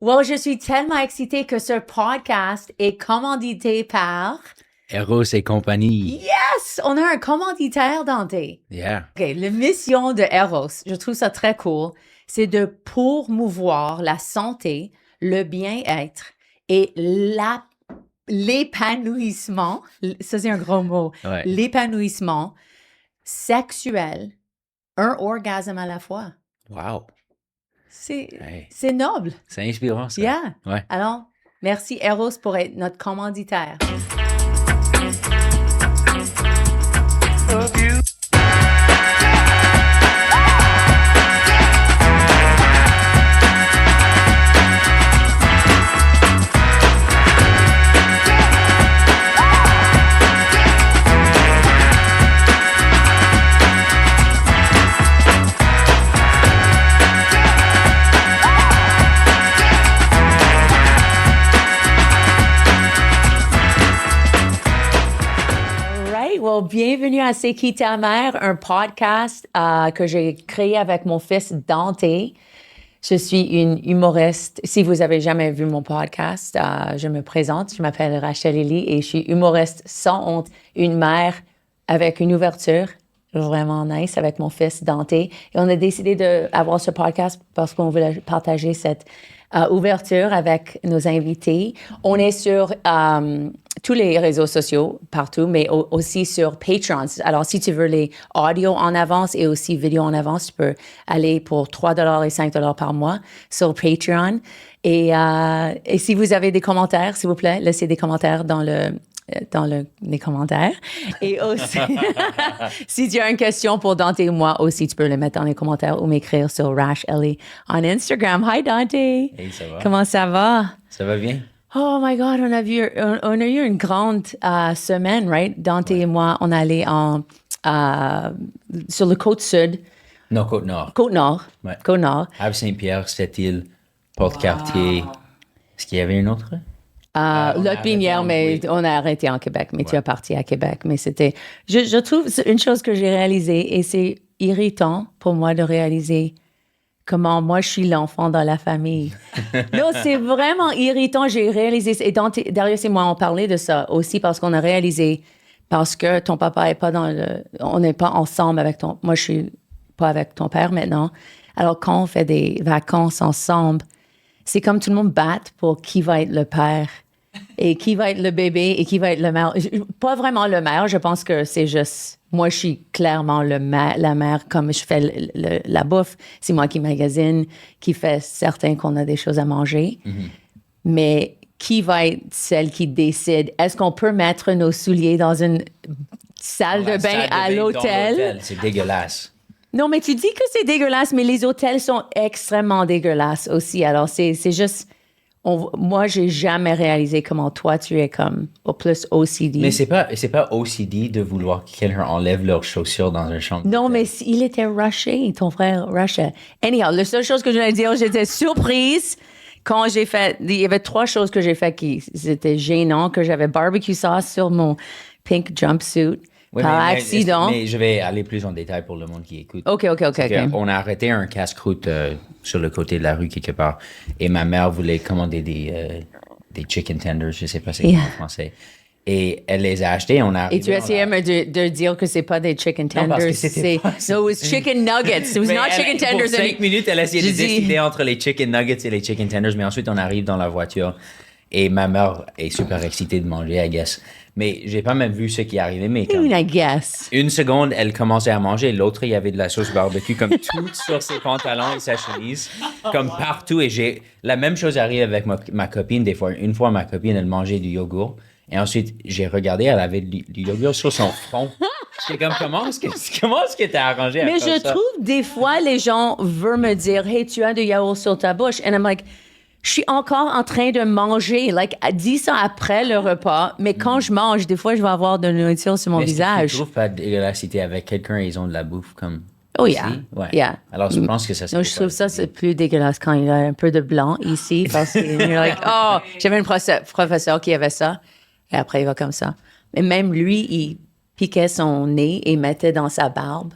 Well, je suis tellement excitée que ce podcast est commandité par... Eros et compagnie. Yes! On a un commanditaire, Dante. Yeah. OK, la mission de Eros, je trouve ça très cool, c'est de promouvoir la santé, le bien-être et l'épanouissement, ça c'est un gros mot, Ouais. l'épanouissement sexuel, un orgasme à la fois. Wow. C'est noble. C'est inspirant, ça. Yeah. Ouais. Alors, merci Eros pour être notre commanditaire. Well, bienvenue à C'est qui ta mère, un podcast que j'ai créé avec mon fils Dante. Je suis une humoriste. Si vous avez jamais vu mon podcast, je me présente. Je m'appelle Rachel Élie et je suis humoriste sans honte, une mère avec une ouverture vraiment nice avec mon fils Dante. Et on a décidé d'avoir ce podcast parce qu'on voulait partager cette ouverture avec nos invités. On est sur tous les réseaux sociaux, partout, mais aussi sur Patreon. Alors, si tu veux les audios en avance et aussi vidéos en avance, tu peux aller pour $3 et $5 par mois sur Patreon. Et si vous avez des commentaires, s'il vous plaît, laissez des commentaires dans les commentaires. Et aussi, si tu as une question pour Dante ou moi aussi, tu peux le mettre dans les commentaires ou m'écrire sur Rash Ellie en Instagram. Hi Dante! Hey, ça va? Comment ça va? Ça va bien? Oh my God, on a eu une grande semaine, right? Dante et moi, on allait sur la côte sud. Non, Côte-Nord. Côte-Nord. Ouais. Côte-Nord. Havre-Saint-Pierre, Sept-Îles, Porte-Cartier. Est-ce qu'il y avait une autre? L'autre binière, mais oui. on a arrêté en Québec, mais tu es parti à Québec. Mais c'était, je trouve, c'est une chose que j'ai réalisée et c'est irritant pour moi de réaliser comment moi je suis l'enfant dans la famille. Non, c'est vraiment irritant. J'ai réalisé, et Darius et moi on parlait de ça aussi parce qu'on a réalisé, parce que ton papa est pas on n'est pas ensemble avec moi je suis pas avec ton père maintenant. Alors quand on fait des vacances ensemble, c'est comme tout le monde bat pour qui va être le père et qui va être le bébé et qui va être le mère. Pas vraiment le mère, je pense que c'est juste... Moi, je suis clairement la mère, comme je fais la bouffe. C'est moi qui magasine, qui fait certain qu'on a des choses à manger. Mm-hmm. Mais qui va être celle qui décide? Est-ce qu'on peut mettre nos souliers dans une salle de bain à l'hôtel? C'est dégueulasse. Non, mais tu dis que c'est dégueulasse, mais les hôtels sont extrêmement dégueulasses aussi. Alors, c'est juste... moi, j'ai jamais réalisé comment toi, tu es comme au plus OCD. Mais c'est pas OCD de vouloir que quelqu'un enlève leurs chaussures dans un champ. Non, mais il était rushé, ton frère rushait. Anyhow, la seule chose que je voulais dire, j'étais surprise quand j'ai fait... Il y avait 3 choses que j'ai fait qui étaient gênantes, que j'avais barbecue sauce sur mon pink jumpsuit. Oui, par accident. Mais je vais aller plus en détail pour le monde qui écoute. OK. On a arrêté un casse-croûte sur le côté de la rue quelque part. Et ma mère voulait commander des chicken tenders, je sais pas c'est quoi en français. Et elle les a achetés. Et tu essayais de dire que c'est pas des chicken tenders. Non, parce que c'était pas... No, it was chicken nuggets. It was not chicken tenders. Pour 5 minutes, elle a essayé de décider entre les chicken nuggets et les chicken tenders. Mais ensuite, on arrive dans la voiture. Et ma mère est super excitée de manger, I guess. Mais j'ai pas même vu ce qui est arrivé. Mais I guess. Une seconde, elle commençait à manger. L'autre, il y avait de la sauce barbecue comme tout sur ses pantalons et sa chemise. Comme partout. Et la même chose arrive avec ma copine des fois. Une fois, ma copine, elle mangeait du yogourt. Et ensuite, j'ai regardé, elle avait du yogourt sur son front. J'étais comme, comment est-ce que t'as arrangé à Mais faire je ça? trouve, des fois, les gens veulent me dire, hey, tu as du yaourt sur ta bouche. And I'm like... Je suis encore en train de manger. Dis ça après le repas. Mais quand je mange, des fois, je vais avoir de la nourriture sur mon visage. Tu trouves pas de dégueulassité avec quelqu'un et ils ont de la bouffe comme... Oh, ici? yeah. Ouais. Yeah. Alors, je pense que ça... Non, je trouve ça, c'est plus dégueulasse quand il y a un peu de blanc ici. Parce que you're like, oh, j'avais un professeur qui avait ça. Et après, il va comme ça. Mais même lui, piquait son nez et mettait dans sa barbe.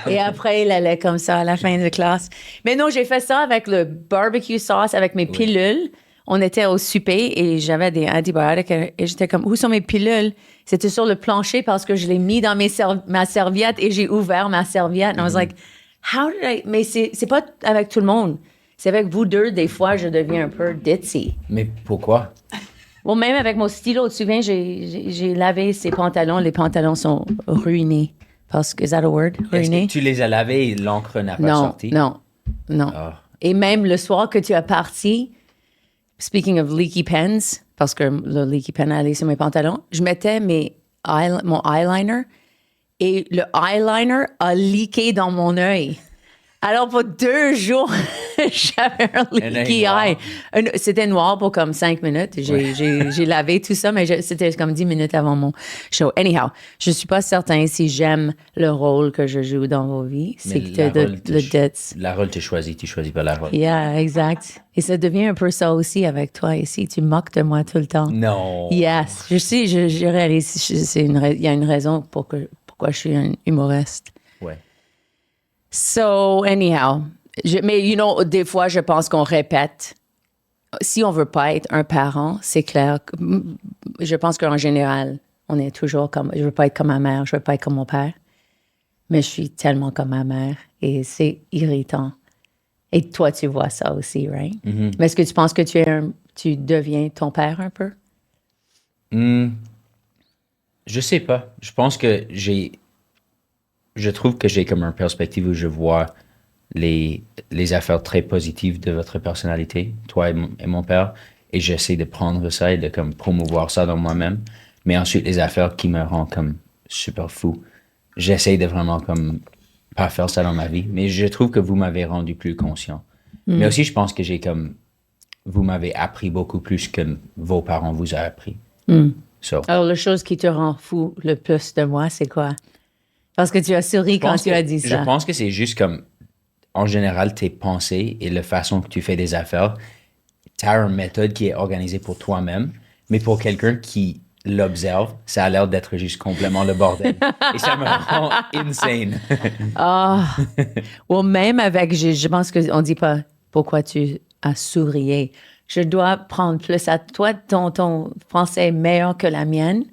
Et après, il allait comme ça à la fin de classe. Mais non, j'ai fait ça avec le barbecue sauce, avec mes pilules. On était au souper et j'avais des antibiotiques et j'étais comme, où sont mes pilules? C'était sur le plancher parce que je l'ai mis dans ma serviette et j'ai ouvert ma serviette. And I was like, how did I... Mais c'est pas avec tout le monde. C'est avec vous deux, des fois, je deviens un peu ditzy. Mais pourquoi? Bon, même avec mon stylo, tu te souviens, j'ai lavé ses pantalons. Les pantalons sont ruinés. Parce que, is that a word? Ruinés? Est-ce que tu les as lavés et l'encre n'a pas sorti? Non. Oh. Et même le soir que tu as parti, speaking of leaky pens, parce que le leaky pen allait sur mes pantalons, je mettais mon eyeliner et le eyeliner a leaké dans mon œil. Alors, pour 2 jours, j'avais un leaky eye. C'était noir pour comme 5 minutes. J'ai lavé tout ça, mais c'était comme 10 minutes avant mon show. Anyhow, je suis pas certain si j'aime le rôle que je joue dans vos vies. C'est que le dette. La rôle tu choisis pas la rôle. Yeah, exact. Et ça devient un peu ça aussi avec toi ici. Tu moques de moi tout le temps. Non. Yes. Je sais, je réalise. Il y a une raison pourquoi je suis un humoriste. Ouais. So, anyhow. Mais, you know, des fois, je pense qu'on répète. Si on veut pas être un parent, c'est clair. Je pense qu'en général, on est toujours comme... Je veux pas être comme ma mère, je veux pas être comme mon père. Mais je suis tellement comme ma mère. Et c'est irritant. Et toi, tu vois ça aussi, right? Mm-hmm. Mais est-ce que tu penses que tu deviens ton père un peu? Je sais pas. Je pense que je trouve que j'ai comme une perspective où je vois les affaires très positives de votre personnalité, toi et mon père, et j'essaie de prendre ça et de comme promouvoir ça dans moi-même. Mais ensuite, les affaires qui me rendent comme super fou, j'essaie de vraiment comme pas faire ça dans ma vie. Mais je trouve que vous m'avez rendu plus conscient. Mais aussi, je pense que vous m'avez appris beaucoup plus que vos parents vous ont appris. So. Alors, la chose qui te rend fou le plus de moi, c'est quoi? Parce que tu as souri quand tu as dit ça. Je pense que c'est juste comme, en général, tes pensées et la façon que tu fais des affaires, tu as une méthode qui est organisée pour toi-même, mais pour quelqu'un qui l'observe, ça a l'air d'être juste complètement le bordel. Et ça me rend insane. Ou même avec, je pense qu'on ne dit pas pourquoi tu as sourié. Je dois prendre plus à toi. Ton français est meilleur que la mienne.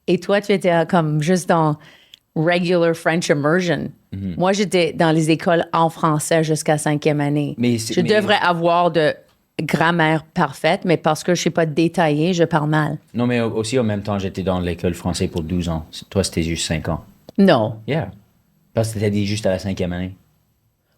Et toi, tu étais comme juste dans regular French immersion. Mm-hmm. Moi, j'étais dans les écoles en français jusqu'à 5e année. Je devrais avoir de grammaire parfaite, mais parce que je ne suis pas détaillée, je parle mal. Non, mais aussi, en même temps, j'étais dans l'école français pour 12 ans. Toi, c'était juste 5 ans. Non. Yeah. Parce que t'étais dit juste à la 5e année.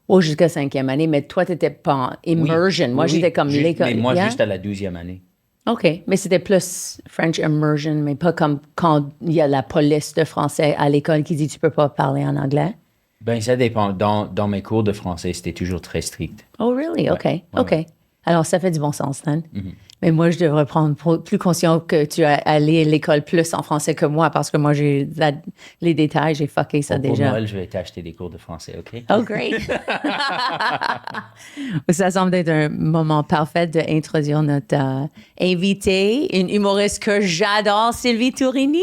Oh, jusqu'à 5e année, mais toi, tu n'étais pas en immersion. Oui, moi, j'étais comme l'école. Mais moi, juste à la 12e année. OK, mais c'était plus French immersion, mais pas comme quand il y a la police de français à l'école qui dit tu peux pas parler en anglais. Ben, ça dépend. Dans mes cours de français, c'était toujours très strict. Oh, really? OK, ouais, OK. Ouais. Alors, ça fait du bon sens, Dan. Mm-hmm. Mais moi, je devrais prendre plus conscience que tu as allé à l'école plus en français que moi parce que moi, j'ai les détails, j'ai fucké ça déjà. Pour Noël, je vais t'acheter des cours de français, OK? Oh, great! Ça semble être un moment parfait d'introduire notre invitée, une humoriste que j'adore, Sylvie Tourini.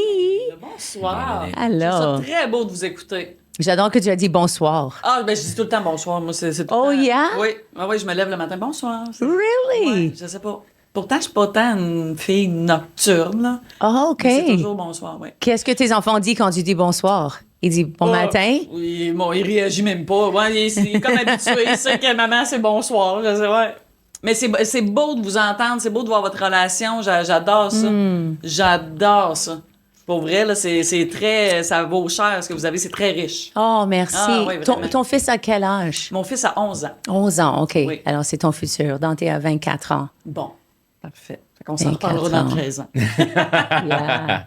Bonsoir. Alors. C'est très beau de vous écouter. J'adore que tu as dit bonsoir. Ah, ben je dis tout le temps bonsoir. Moi, c'est tout oh, le temps. Yeah? Oui. Ah, oui, je me lève le matin. Bonsoir. Really? Ouais, je sais pas. Pourtant, je suis pas tant une fille nocturne, là. Oh, OK. C'est toujours bonsoir, oui. Qu'est-ce que tes enfants disent quand tu dis bonsoir? Ils disent bon matin? Oui, bon, il réagit même pas. Ouais, il est comme habitué. Il sait que maman, c'est bonsoir. Je sais, ouais. Mais c'est beau de vous entendre. C'est beau de voir votre relation. J'adore ça. J'adore ça. Pour vrai, là, c'est très... Ça vaut cher, ce que vous avez. C'est très riche. Oh, merci. Ah, oui, ton fils a quel âge? Mon fils a 11 ans. 11 ans, OK. Oui. Alors, c'est ton futur. Dante a 24 ans. Bon, parfait. Fait qu'on s'en reparlera dans 13 ans. Yeah.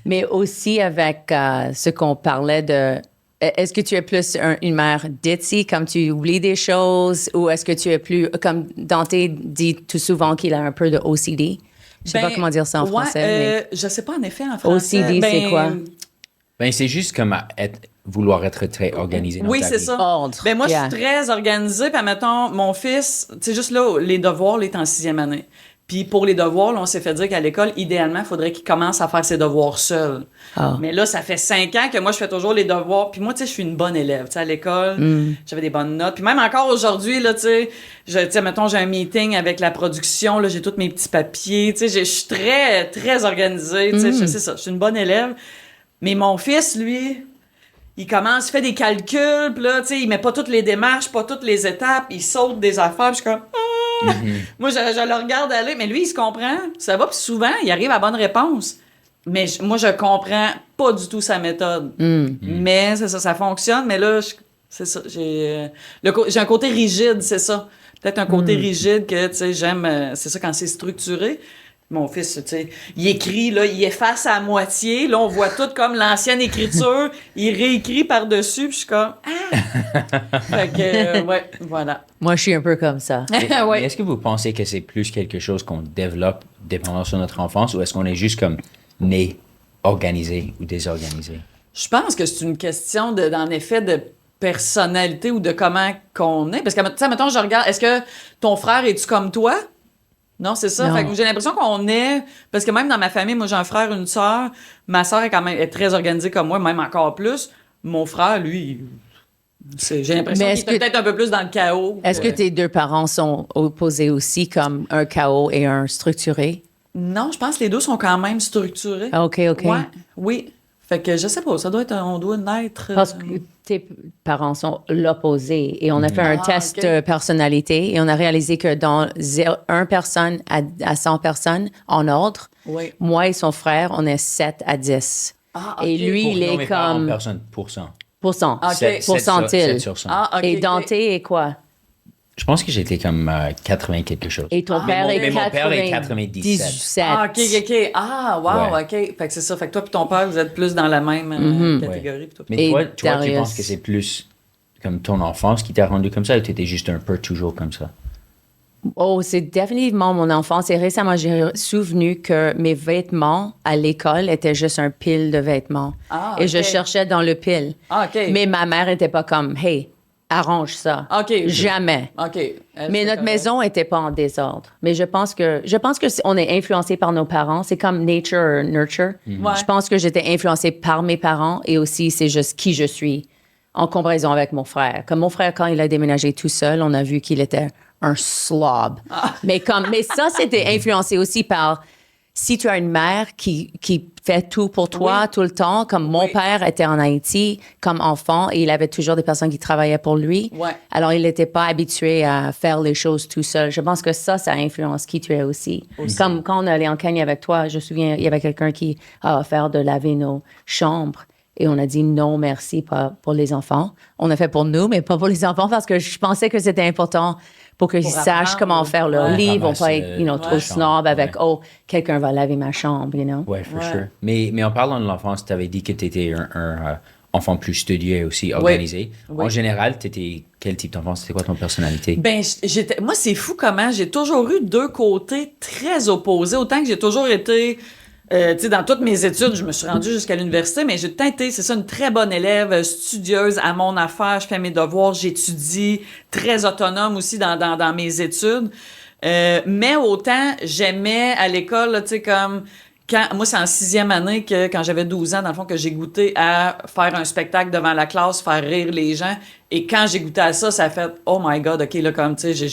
Mais aussi avec ce qu'on parlait de... Est-ce que tu es plus une mère ditzy, comme tu oublies des choses, ou est-ce que tu es plus... Comme Dante dit tout souvent qu'il a un peu de OCD. Je sais pas comment dire ça en français. Je sais pas en effet en français. OCD, c'est quoi? Ben, c'est juste comme vouloir être très organisé dans ta vie. Oui, c'est ça. Ordre. Ben, moi, Yeah. je suis très organisée. Puis, admettons, mon fils, tu sais, juste là, les devoirs, il est en 6e année. Puis pour les devoirs, là, on s'est fait dire qu'à l'école, idéalement, il faudrait qu'il commence à faire ses devoirs seul. Ah. Mais là, ça fait 5 ans que moi, je fais toujours les devoirs. Puis moi, tu sais, je suis une bonne élève. Tu sais, à l'école, j'avais des bonnes notes. Puis même encore aujourd'hui, là, tu sais, mettons, j'ai un meeting avec la production, là, j'ai tous mes petits papiers. Tu sais, je suis très, très organisée. Tu sais, c'est ça, je suis une bonne élève. Mais mon fils, lui, il commence, il fait des calculs, puis là, tu sais, il met pas toutes les démarches, pas toutes les étapes, il saute des affaires, puis je suis comme... Moi, je le regarde aller, mais lui, il se comprend, ça va, puis souvent, il arrive à la bonne réponse. Mais moi, je comprends pas du tout sa méthode. Mais c'est ça, ça fonctionne, mais là, c'est ça, j'ai un côté rigide, c'est ça. Peut-être un côté rigide que, tu sais, j'aime, c'est ça, quand c'est structuré. Mon fils, tu sais, il écrit, là, il efface à moitié. Là, on voit tout comme l'ancienne écriture. Il réécrit par-dessus, puis je suis comme... Ah! Fait que, ouais, voilà. Moi, je suis un peu comme ça. Mais Ouais. est-ce que vous pensez que c'est plus quelque chose qu'on développe dépendant sur notre enfance ou est-ce qu'on est juste comme né organisé ou désorganisé? Je pense que c'est une question, en effet, de personnalité ou de comment qu'on est. Parce que, tu sais, mettons, je regarde... Est-ce que ton frère, es-tu comme toi? Non, c'est ça. Non. Fait que j'ai l'impression qu'on est... Parce que même dans ma famille, moi, j'ai un frère, une sœur. Ma sœur est très organisée comme moi, même encore plus. Mon frère, lui, j'ai l'impression Mais qu'il est peut-être un peu plus dans le chaos. Est-ce que tes deux parents sont opposés aussi, comme un chaos et un structuré? Non, je pense que les deux sont quand même structurés. Ah, OK. Ouais, oui. Fait que je sais pas, ça doit être... On doit naître... Parce que tes parents sont l'opposé. Et on a fait un test OK. de personnalité et on a réalisé que dans 1 personne à 100 personnes en ordre, Oui. moi et son frère, on est 7 à 10. Ah, OK. Et lui, il Non, est mes parents, comme personne pour cent. pourcent. OK. 7 Pourcentile. sur 100. Ah, OK. Et OK. Dante est quoi? Je pense que j'étais comme 80 quelque chose. Et ton père mais est mon père est 97. Ah, OK. Ah, wow, Ouais. OK. Fait que c'est ça. Fait que toi et ton père, vous êtes plus dans la même catégorie. Puis toi, Mais Et toi, tu Darius. penses que c'est plus comme ton enfance qui t'a rendu comme ça ou tu étais juste un peu toujours comme ça? Oh, c'est définitivement mon enfance. Et récemment, j'ai souvenu que mes vêtements à l'école étaient juste un pile de vêtements. Ah, Et je OK. cherchais dans le pile. Ah, OK. Mais ma mère était pas comme, hey, arrange ça. OK. Jamais. OK. Elle, Mais c'est notre correct. maison était pas en désordre. Mais je pense que on est influencé par nos parents. C'est comme nature or nurture. Ouais. Je pense que j'étais influencée par mes parents et aussi c'est juste qui je suis en comparaison avec mon frère. Comme mon frère, quand il a déménagé tout seul, on a vu qu'il était un slob. Mais ça, c'était influencé aussi par si tu as une mère qui fait tout pour toi Oui. tout le temps, comme mon Oui. père était en Haïti comme enfant et il avait toujours des personnes qui travaillaient pour lui. Ouais. Alors, il n'était pas habitué à faire les choses tout seul. Je pense que ça influence qui tu es aussi. Comme quand on allait en Kenya avec toi, je me souviens, il y avait quelqu'un qui a offert de laver nos chambres. Et on a dit non, merci, pas pour les enfants. On a fait pour nous, mais pas pour les enfants parce que je pensais que c'était important pour qu'ils sachent apprendre. comment faire leur Ouais. livre. On Ramasser, peut être, trop ouais. snob avec, Ouais. oh, quelqu'un va laver ma chambre, you know? Ouais, for Ouais. sure. Mais en parlant de l'enfance, tu avais dit que tu étais un enfant plus studieux aussi, organisé. Oui. En général, tu étais quel type d'enfant? C'était quoi ton personnalité? Ben, moi, c'est fou comment j'ai toujours eu deux côtés très opposés. Autant que j'ai toujours été, tu sais, dans toutes mes études, je me suis rendue jusqu'à l'université, mais j'ai tout le temps été, c'est ça, une très bonne élève, studieuse à mon affaire, je fais mes devoirs, j'étudie, très autonome aussi dans mes études. Mais autant, j'aimais à l'école, là, tu sais, comme... Moi, c'est en 6e année que, quand j'avais 12 ans, dans le fond, que j'ai goûté à faire un spectacle devant la classe, faire rire les gens. Et quand j'ai goûté à ça, ça a fait « Oh my God, OK, là, comme, tu sais,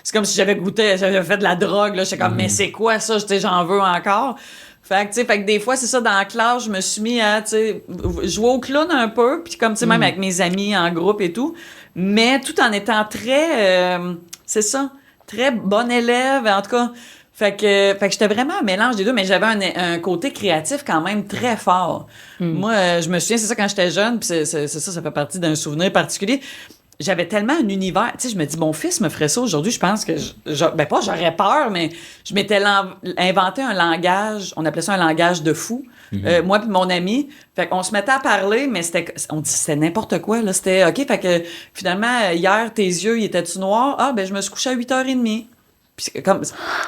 c'est comme si j'avais fait de la drogue, là. J'étais comme « Mais c'est quoi ça? Tu sais, j'en veux encore. » Fait que des fois, c'est ça, dans la classe, je me suis mis à, tu sais, jouer au clown un peu, puis comme, tu sais, même avec mes amis en groupe et tout, mais tout en étant très, c'est ça, très bonne élève, en tout cas. Fait que j'étais vraiment un mélange des deux, mais j'avais un côté créatif quand même très fort. Moi, je me souviens, c'est ça, quand j'étais jeune, puis c'est ça, ça fait partie d'un souvenir particulier. J'avais tellement un univers. Tu sais, je me dis, mon fils me ferait ça aujourd'hui. Je pense que, ben pas, j'aurais peur, mais je m'étais inventé un langage. On appelait ça un langage de fou. Moi puis mon ami. Fait qu'on se mettait à parler, mais c'était n'importe quoi, là. C'était, OK, fait que finalement, hier, tes yeux, ils étaient-tu noirs? Ah, ben, je me suis couché à 8h30. Puis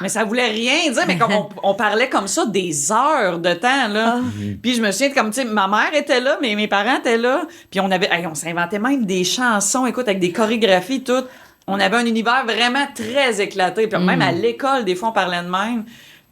mais ça voulait rien dire, mais comme on parlait comme ça des heures de temps, là. Puis je me souviens, comme, tu sais, ma mère était là, mais mes parents étaient là. Puis on s'inventait même des chansons, écoute, avec des chorégraphies, toutes. on avait un univers vraiment très éclaté. Puis même à l'école, des fois, on parlait de même.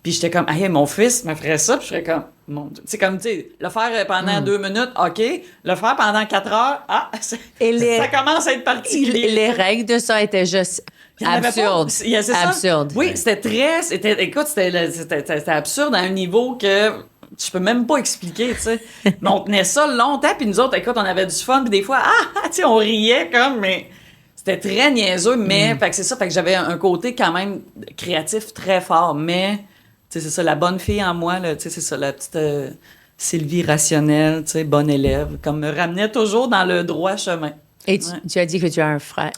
Puis j'étais comme, hey, mon fils me ferait ça. Puis je serais comme, mon Dieu. Tu sais, comme, tu sais, le faire pendant 2 minutes, OK. Le faire pendant 4 heures, ça commence à être parti. Les règles de ça étaient juste absurdes. C'est ça. Absurde. Oui, écoute, c'était absurde à un niveau que je peux même pas expliquer, tu sais. Mais on tenait ça longtemps, puis nous autres, écoute, on avait du fun, puis des fois, tu sais, on riait comme, mais c'était très niaiseux, mais, fait que c'est ça, fait que j'avais un côté quand même créatif très fort, mais, tu sais, c'est ça, la bonne fille en moi, là, tu sais, c'est ça, la petite Sylvie rationnelle, tu sais, bonne élève, comme me ramenait toujours dans le droit chemin. Et tu as dit que tu as un frère?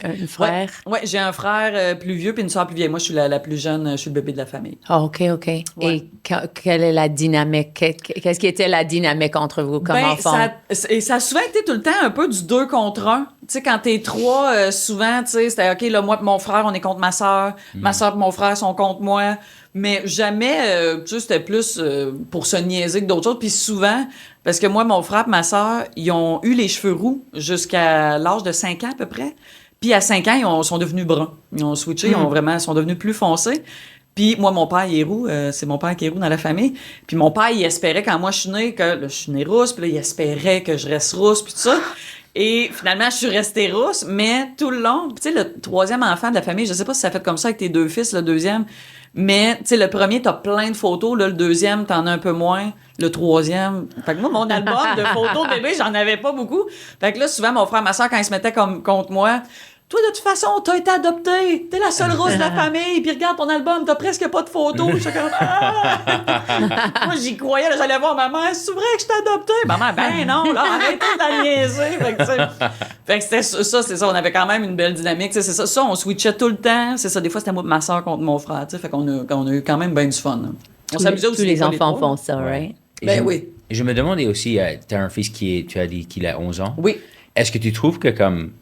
Oui, j'ai un frère plus vieux puis une soeur plus vieille. Moi, je suis la plus jeune, je suis le bébé de la famille. Ah, OK. Ouais. Et quelle est la dynamique? Qu'est-ce qui était la dynamique entre vous comme enfants? Ça a souvent été tout le temps un peu du 2 contre 1. Tu sais, quand t'es 3, souvent, tu sais, c'était OK, là, moi et mon frère, on est contre ma soeur. Ma soeur et mon frère sont contre moi. Mais jamais, tu sais, c'était plus pour se niaiser que d'autres choses. Puis souvent, parce que moi, mon frère et ma soeur, ils ont eu les cheveux roux jusqu'à l'âge de 5 ans à peu près. Puis à 5 ans, ils sont devenus bruns. Ils ont switché, ils sont devenus plus foncés. Puis moi, mon père, il est roux. C'est mon père qui est roux dans la famille. Puis mon père, il espérait, quand moi je suis née, que là, je suis née rousse. Puis là, il espérait que je reste rousse, puis tout ça. Et finalement, je suis restée rousse. Mais tout le long, tu sais, le 3e enfant de la famille, je sais pas si ça fait comme ça avec tes 2 fils, le 2e. Mais, tu sais, le premier, t'as plein de photos. Là, le 2e, t'en as un peu moins. Le 3e... Fait que moi, mon album de photos de bébé, j'en avais pas beaucoup. Fait que là, souvent, mon frère, ma soeur, quand ils se mettaient contre moi... Toi, de toute façon, t'as été adoptée. T'es la seule rousse de la famille. Puis regarde ton album, t'as presque pas de photos. Je suis comme, Moi, j'y croyais. Là, j'allais voir ma mère. C'est vrai que je t'ai adoptée? Maman, ben non, là, arrêtez de la niaiser. Fait que c'était ça, c'est ça. On avait quand même une belle dynamique. C'est ça. Ça, on switchait tout le temps. C'est ça. Des fois, c'était moi, ma soeur contre mon frère. Fait qu'on a eu quand même bien du fun. On s'amusait aussi. Tous les enfants font ça, right? Ben oui. Je me demandais aussi, tu as un fils tu as dit qu'il a 11 ans. Oui. Est-ce que tu trouves que comme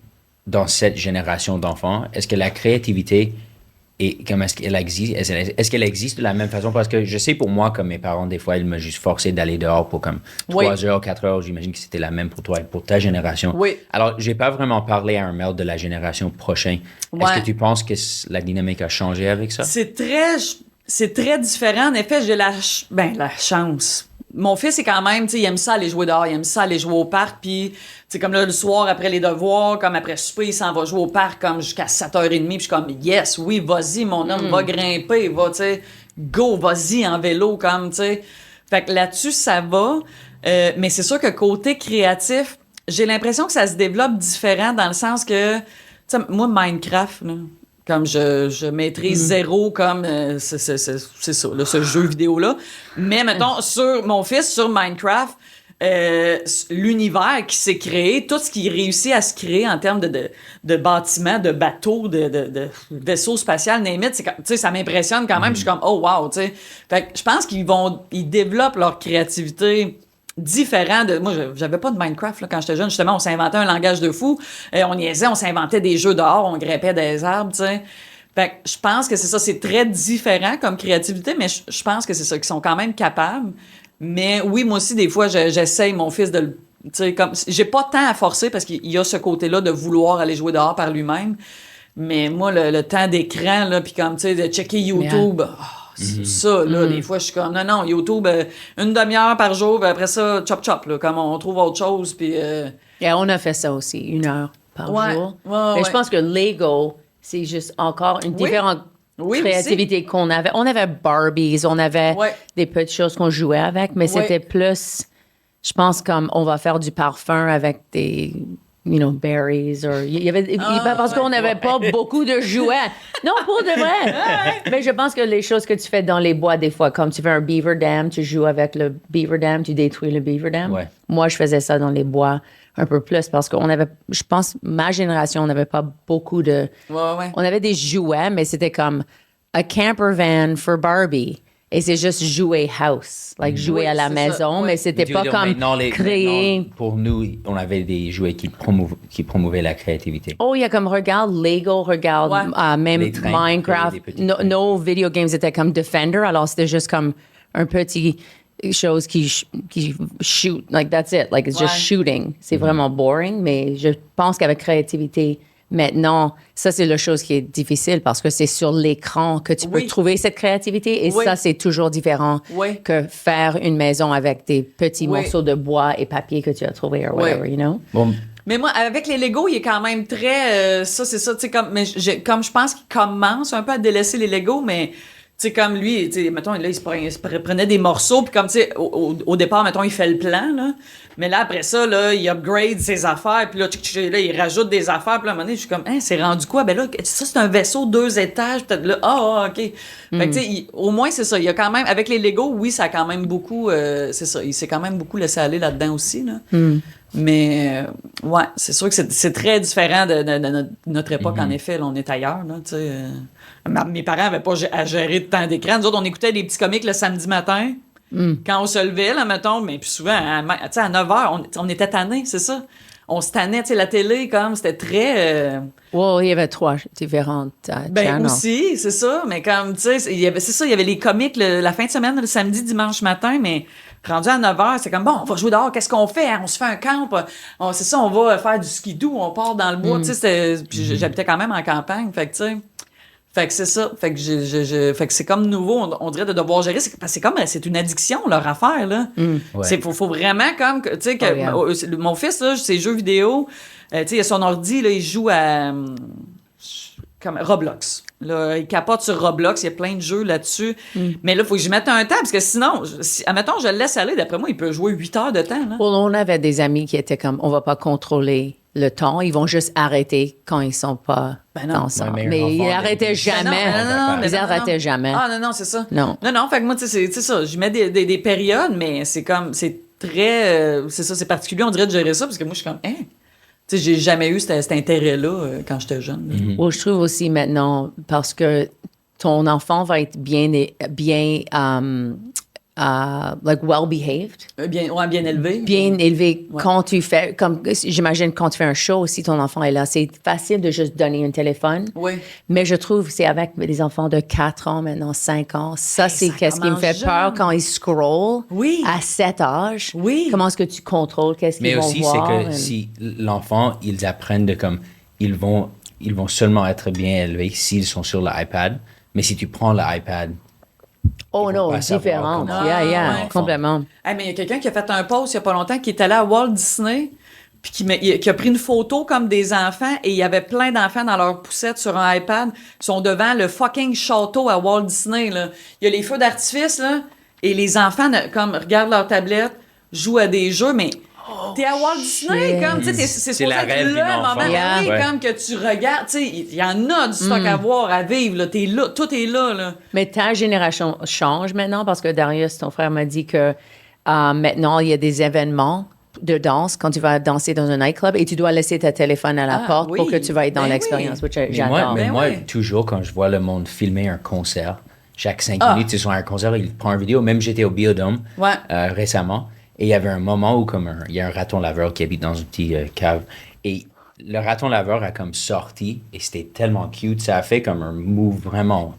dans cette génération d'enfants, est-ce que la créativité est-ce qu'elle existe de la même façon? Parce que je sais pour moi, comme mes parents, des fois, ils m'ont juste forcé d'aller dehors pour comme 3 heures, 4 heures. J'imagine que c'était la même pour toi et pour ta génération. Oui. Alors, j'ai pas vraiment parlé à un mail de la génération prochaine. Ouais. Est-ce que tu penses que la dynamique a changé avec ça? C'est très différent. En effet, j'ai la chance. Mon fils, c'est quand même, tu sais, il aime ça aller jouer dehors, il aime ça aller jouer au parc, puis, tu sais, comme là, le soir, après les devoirs, comme après souper, il s'en va jouer au parc, comme jusqu'à 7h30, puis je suis comme, yes, oui, vas-y, mon homme, va grimper, va, tu sais, go, vas-y, en vélo, comme, tu sais. Fait que là-dessus, ça va, mais c'est sûr que côté créatif, j'ai l'impression que ça se développe différent dans le sens que, tu sais, moi, Minecraft, là, comme je maîtrise zéro comme c'est ça là, ce jeu vidéo là, mais mettons sur mon fils sur Minecraft, l'univers qui s'est créé, tout ce qui réussit à se créer en termes de bâtiments, de bateaux, de vaisseaux spatiaux, name it, c'est, tu sais, ça m'impressionne quand même. Je suis comme oh wow, tu sais. Fait que je pense ils développent leur créativité différent de... Moi, j'avais pas de Minecraft là, quand j'étais jeune. Justement, on s'inventait un langage de fou. On niaisait, on s'inventait des jeux dehors, on grimpait des arbres, tu sais. Fait que je pense que c'est ça. C'est très différent comme créativité, mais je pense que c'est ça, qu'ils sont quand même capables. Mais oui, moi aussi, des fois, j'essaye mon fils de le... Tu sais, comme... J'ai pas tant à forcer parce qu'il y a ce côté-là de vouloir aller jouer dehors par lui-même. Mais moi, le temps d'écran, là, puis comme, tu sais, de checker YouTube... Ça, là, des fois, je suis comme, non, YouTube, une demi-heure par jour, puis après ça, chop, là, comme on trouve autre chose, puis... on a fait ça aussi, 1 heure par jour. Mais je pense que Lego, c'est juste encore une différente créativité qu'on avait. On avait Barbies, on avait des petites choses qu'on jouait avec, mais c'était plus, je pense, comme on va faire du parfum avec des... berries, parce qu'on n'avait pas beaucoup de jouets. Non, pour de vrai. Mais je pense que les choses que tu fais dans les bois, des fois, comme tu fais un beaver dam, tu joues avec le beaver dam, tu détruis le beaver dam. Ouais. Moi, je faisais ça dans les bois un peu plus parce qu'on avait, je pense, ma génération, on n'avait pas beaucoup de... On avait des jouets, mais c'était comme a camper van for Barbie. Et c'est juste jouer house, jouer à la maison, mais c'était pas comme créer... Pour nous, on avait des jouets qui promouvaient la créativité. Oh, il y a comme, regarde Lego, regarde même Minecraft. Nos video games étaient comme Defender, alors c'était juste comme un petit chose qui shoot, like that's it, like it's just shooting. C'est vraiment boring, mais je pense qu'avec créativité, Maintenant, ça, c'est la chose qui est difficile parce que c'est sur l'écran que tu peux Oui. trouver cette créativité. Et Oui. ça, c'est toujours différent Oui. que faire une maison avec des petits Oui. morceaux de bois et papier que tu as trouvé or Oui. whatever, you know? Bon, Mais moi, avec les Legos, il est quand même très... ça, c'est ça, tu sais, comme je pense qu'il commence un peu à délaisser les Legos, mais... Tu sais, comme lui, tu sais, mettons, là, il se prenait des morceaux, puis comme, tu sais, au départ, mettons, il fait le plan, là. Mais là, après ça, là, il upgrade ses affaires, puis là, il rajoute des affaires, puis là, à un moment donné, je suis comme, hein, c'est rendu quoi? Ben là, ça, c'est un vaisseau 2 étages, peut-être là, OK. Fait que, tu sais, au moins, c'est ça. Il y a quand même, avec les Legos, oui, ça a quand même beaucoup, c'est ça, il s'est quand même beaucoup laissé aller là-dedans aussi, là. Mais, ouais, c'est sûr que c'est très différent de notre époque, en effet. Là, on est ailleurs, là, tu sais. Mes parents n'avaient pas à gérer de temps d'écran. Nous autres, on écoutait des petits comiques le samedi matin, quand on se levait, là, mettons. Mais puis souvent, tu sais, à 9 h, on était tannés, c'est ça. On se tannait, tu sais, la télé, comme, c'était très... Wow, il y avait 3 différentes Ben channels. aussi, c'est ça. Mais comme, tu sais, c'est ça, il y avait les comiques la fin de semaine, le samedi, dimanche matin, mais... Rendu à 9 h, c'est comme, bon, on va jouer dehors, qu'est-ce qu'on fait? Hein? On se fait un camp, c'est ça, on va faire du skidoo, on part dans le bois. Tu sais, puis j'habitais quand même en campagne, fait que, tu sais, fait que c'est ça. Fait que fait que c'est comme nouveau, on dirait de devoir gérer. Parce que c'est une addiction, leur affaire, là. Ouais. Faut vraiment, comme, tu sais, que mon fils, là, ses jeux vidéo, tu sais, il a son ordi, là, il joue à comme Roblox. Là, il capote sur Roblox, il y a plein de jeux là-dessus. Mais là, il faut que j'y mette un temps, parce que sinon, admettons, je le laisse aller, d'après moi, il peut jouer 8 heures de temps. Là. Well, on avait des amis qui étaient comme, on va pas contrôler le temps, ils vont juste arrêter quand ils sont pas ensemble. Ouais, mais un mais enfant, ils arrêtaient jamais. Ils arrêtaient jamais. Ah non, c'est ça. Non. Non, fait que moi, tu sais, c'est ça, je mets des périodes, mais c'est comme, c'est très, c'est ça, c'est particulier, on dirait de gérer ça, parce que moi, je suis comme, hein? Tu sais, j'ai jamais eu cet intérêt-là quand j'étais jeune. Well, je trouve aussi maintenant, parce que ton enfant va être bien like well-behaved, Bien élevé. bien élevé quand tu fais, comme j'imagine quand tu fais un show aussi, ton enfant est là. C'est facile de juste donner un téléphone. Oui. Mais je trouve que c'est avec les enfants de 4 ans, maintenant 5 ans. Ça, c'est ça qu'est-ce qui me fait commence peur jeune. quand ils scrollent Oui. à cet âge. Oui. Comment est-ce que tu contrôles qu'est-ce qu'ils Mais vont aussi, voir? c'est que si l'enfant, ils apprennent de comme, ils vont seulement être bien élevés s'ils sont sur l'iPad. Mais si tu prends l'iPad, Oh ils vont non, pas savoir différent. comment Yeah, ouais. complètement. Hey, mais il y a quelqu'un qui a fait un post il y a pas longtemps qui est allé à Walt Disney puis qui a pris une photo comme des enfants et il y avait plein d'enfants dans leur poussette sur un iPad. Ils sont devant le fucking château à Walt Disney, là. Il y a les feux d'artifice, là, et les enfants, comme, regardent leur tablette, jouent à des jeux, mais... T'es à Walt Disney, shit. comme, tu sais, c'est C'est supposé la être rêve le d'une enfant. moment, Yeah. oui, Ouais. comme que tu regardes, tu sais, il y en a du stock à voir, à vivre, là, t'es là, tout est là, là. Mais ta génération change maintenant parce que Darius, ton frère, m'a dit que maintenant, il y a des événements de danse quand tu vas danser dans un nightclub et tu dois laisser ta téléphone à la porte oui. pour que tu vas être dans Ben l'expérience, oui. which Mais j'adore. Ben moi, ouais. toujours, quand je vois le monde filmer un concert, chaque 5 Ah. minutes, ils sont à un concert, ils prennent une vidéo. Même j'étais au Biodome Ouais. récemment, et il y avait un moment où il y a un raton laveur qui habite dans une petite cave, et le raton laveur a comme sorti, et c'était tellement cute, ça a fait comme un move vraiment,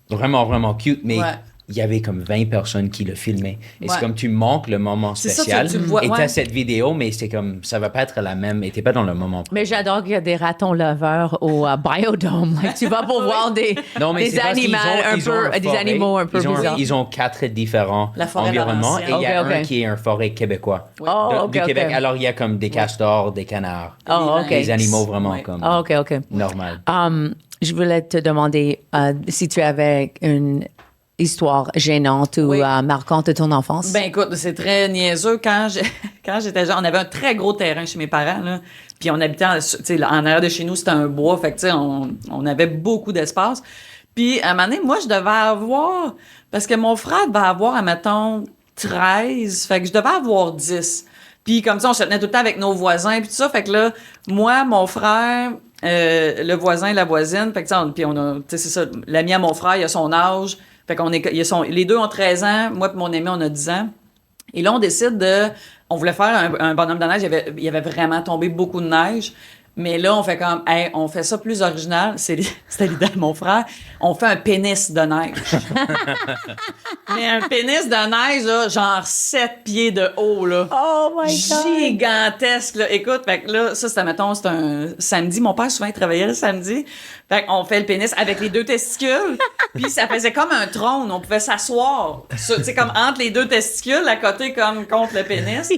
vraiment, vraiment cute, mais... Ouais. Il y avait comme 20 personnes qui le filmaient. Et Ouais. c'est comme tu manques le moment C'est ça, spécial. tu le vois, et ouais. t'as cette vidéo, mais c'est comme, ça va pas être la même. Et t'es pas dans le moment. Mais j'adore qu'il y a des ratons laveurs au Biodome. Like, tu vas pour voir des Non, mais des c'est parce qu'ils animaux ont- un ils ont peu, un des forêt. animaux un peu bizarres. Ils ont 4 différents La forêt environnements et il y a Laurentienne. un Ok. qui est un forêt québécois. Oh, ok, du Québec. ok. Alors, il y a comme des castors, des canards, Oh, ok. des animaux vraiment Ouais. comme Ah, OK. normal. Je voulais te demander si tu avais une histoire gênante ou Oui. marquante de ton enfance. Ben écoute, c'est très niaiseux. Quand j'étais jeune, on avait un très gros terrain chez mes parents, là. Puis on habitait tu sais, en arrière de chez nous, c'était un bois. Fait que, tu sais, on avait beaucoup d'espace. Puis, à un moment donné, moi, je devais avoir... Parce que mon frère devait avoir, admettons, 13. Fait que je devais avoir 10. Puis, comme ça, on se tenait tout le temps avec nos voisins. Puis tout ça. Fait que là, moi, mon frère... le voisin, la voisine, fait que, puis on a, tu sais, c'est ça, l'ami à mon frère, il a son âge, fait qu'on est, les deux ont 13 ans, moi et mon ami, on a 10 ans. Et là, on décide on voulait faire un bonhomme de neige, il y avait vraiment tombé beaucoup de neige, Mais là, on fait comme, hey, on fait ça plus original. C'était l'idée de mon frère. On fait un pénis de neige. Mais un pénis de neige, là, genre 7 pieds de haut, là. Oh my God! Gigantesque, là. Écoute, fait que là, ça, c'était, mettons, c'était un samedi. Mon père, souvent, il travaillait le samedi. Fait qu'on fait le pénis avec les 2 testicules. Puis ça faisait comme un trône. On pouvait s'asseoir. Tu sais, comme entre les 2 testicules, à côté, comme contre le pénis.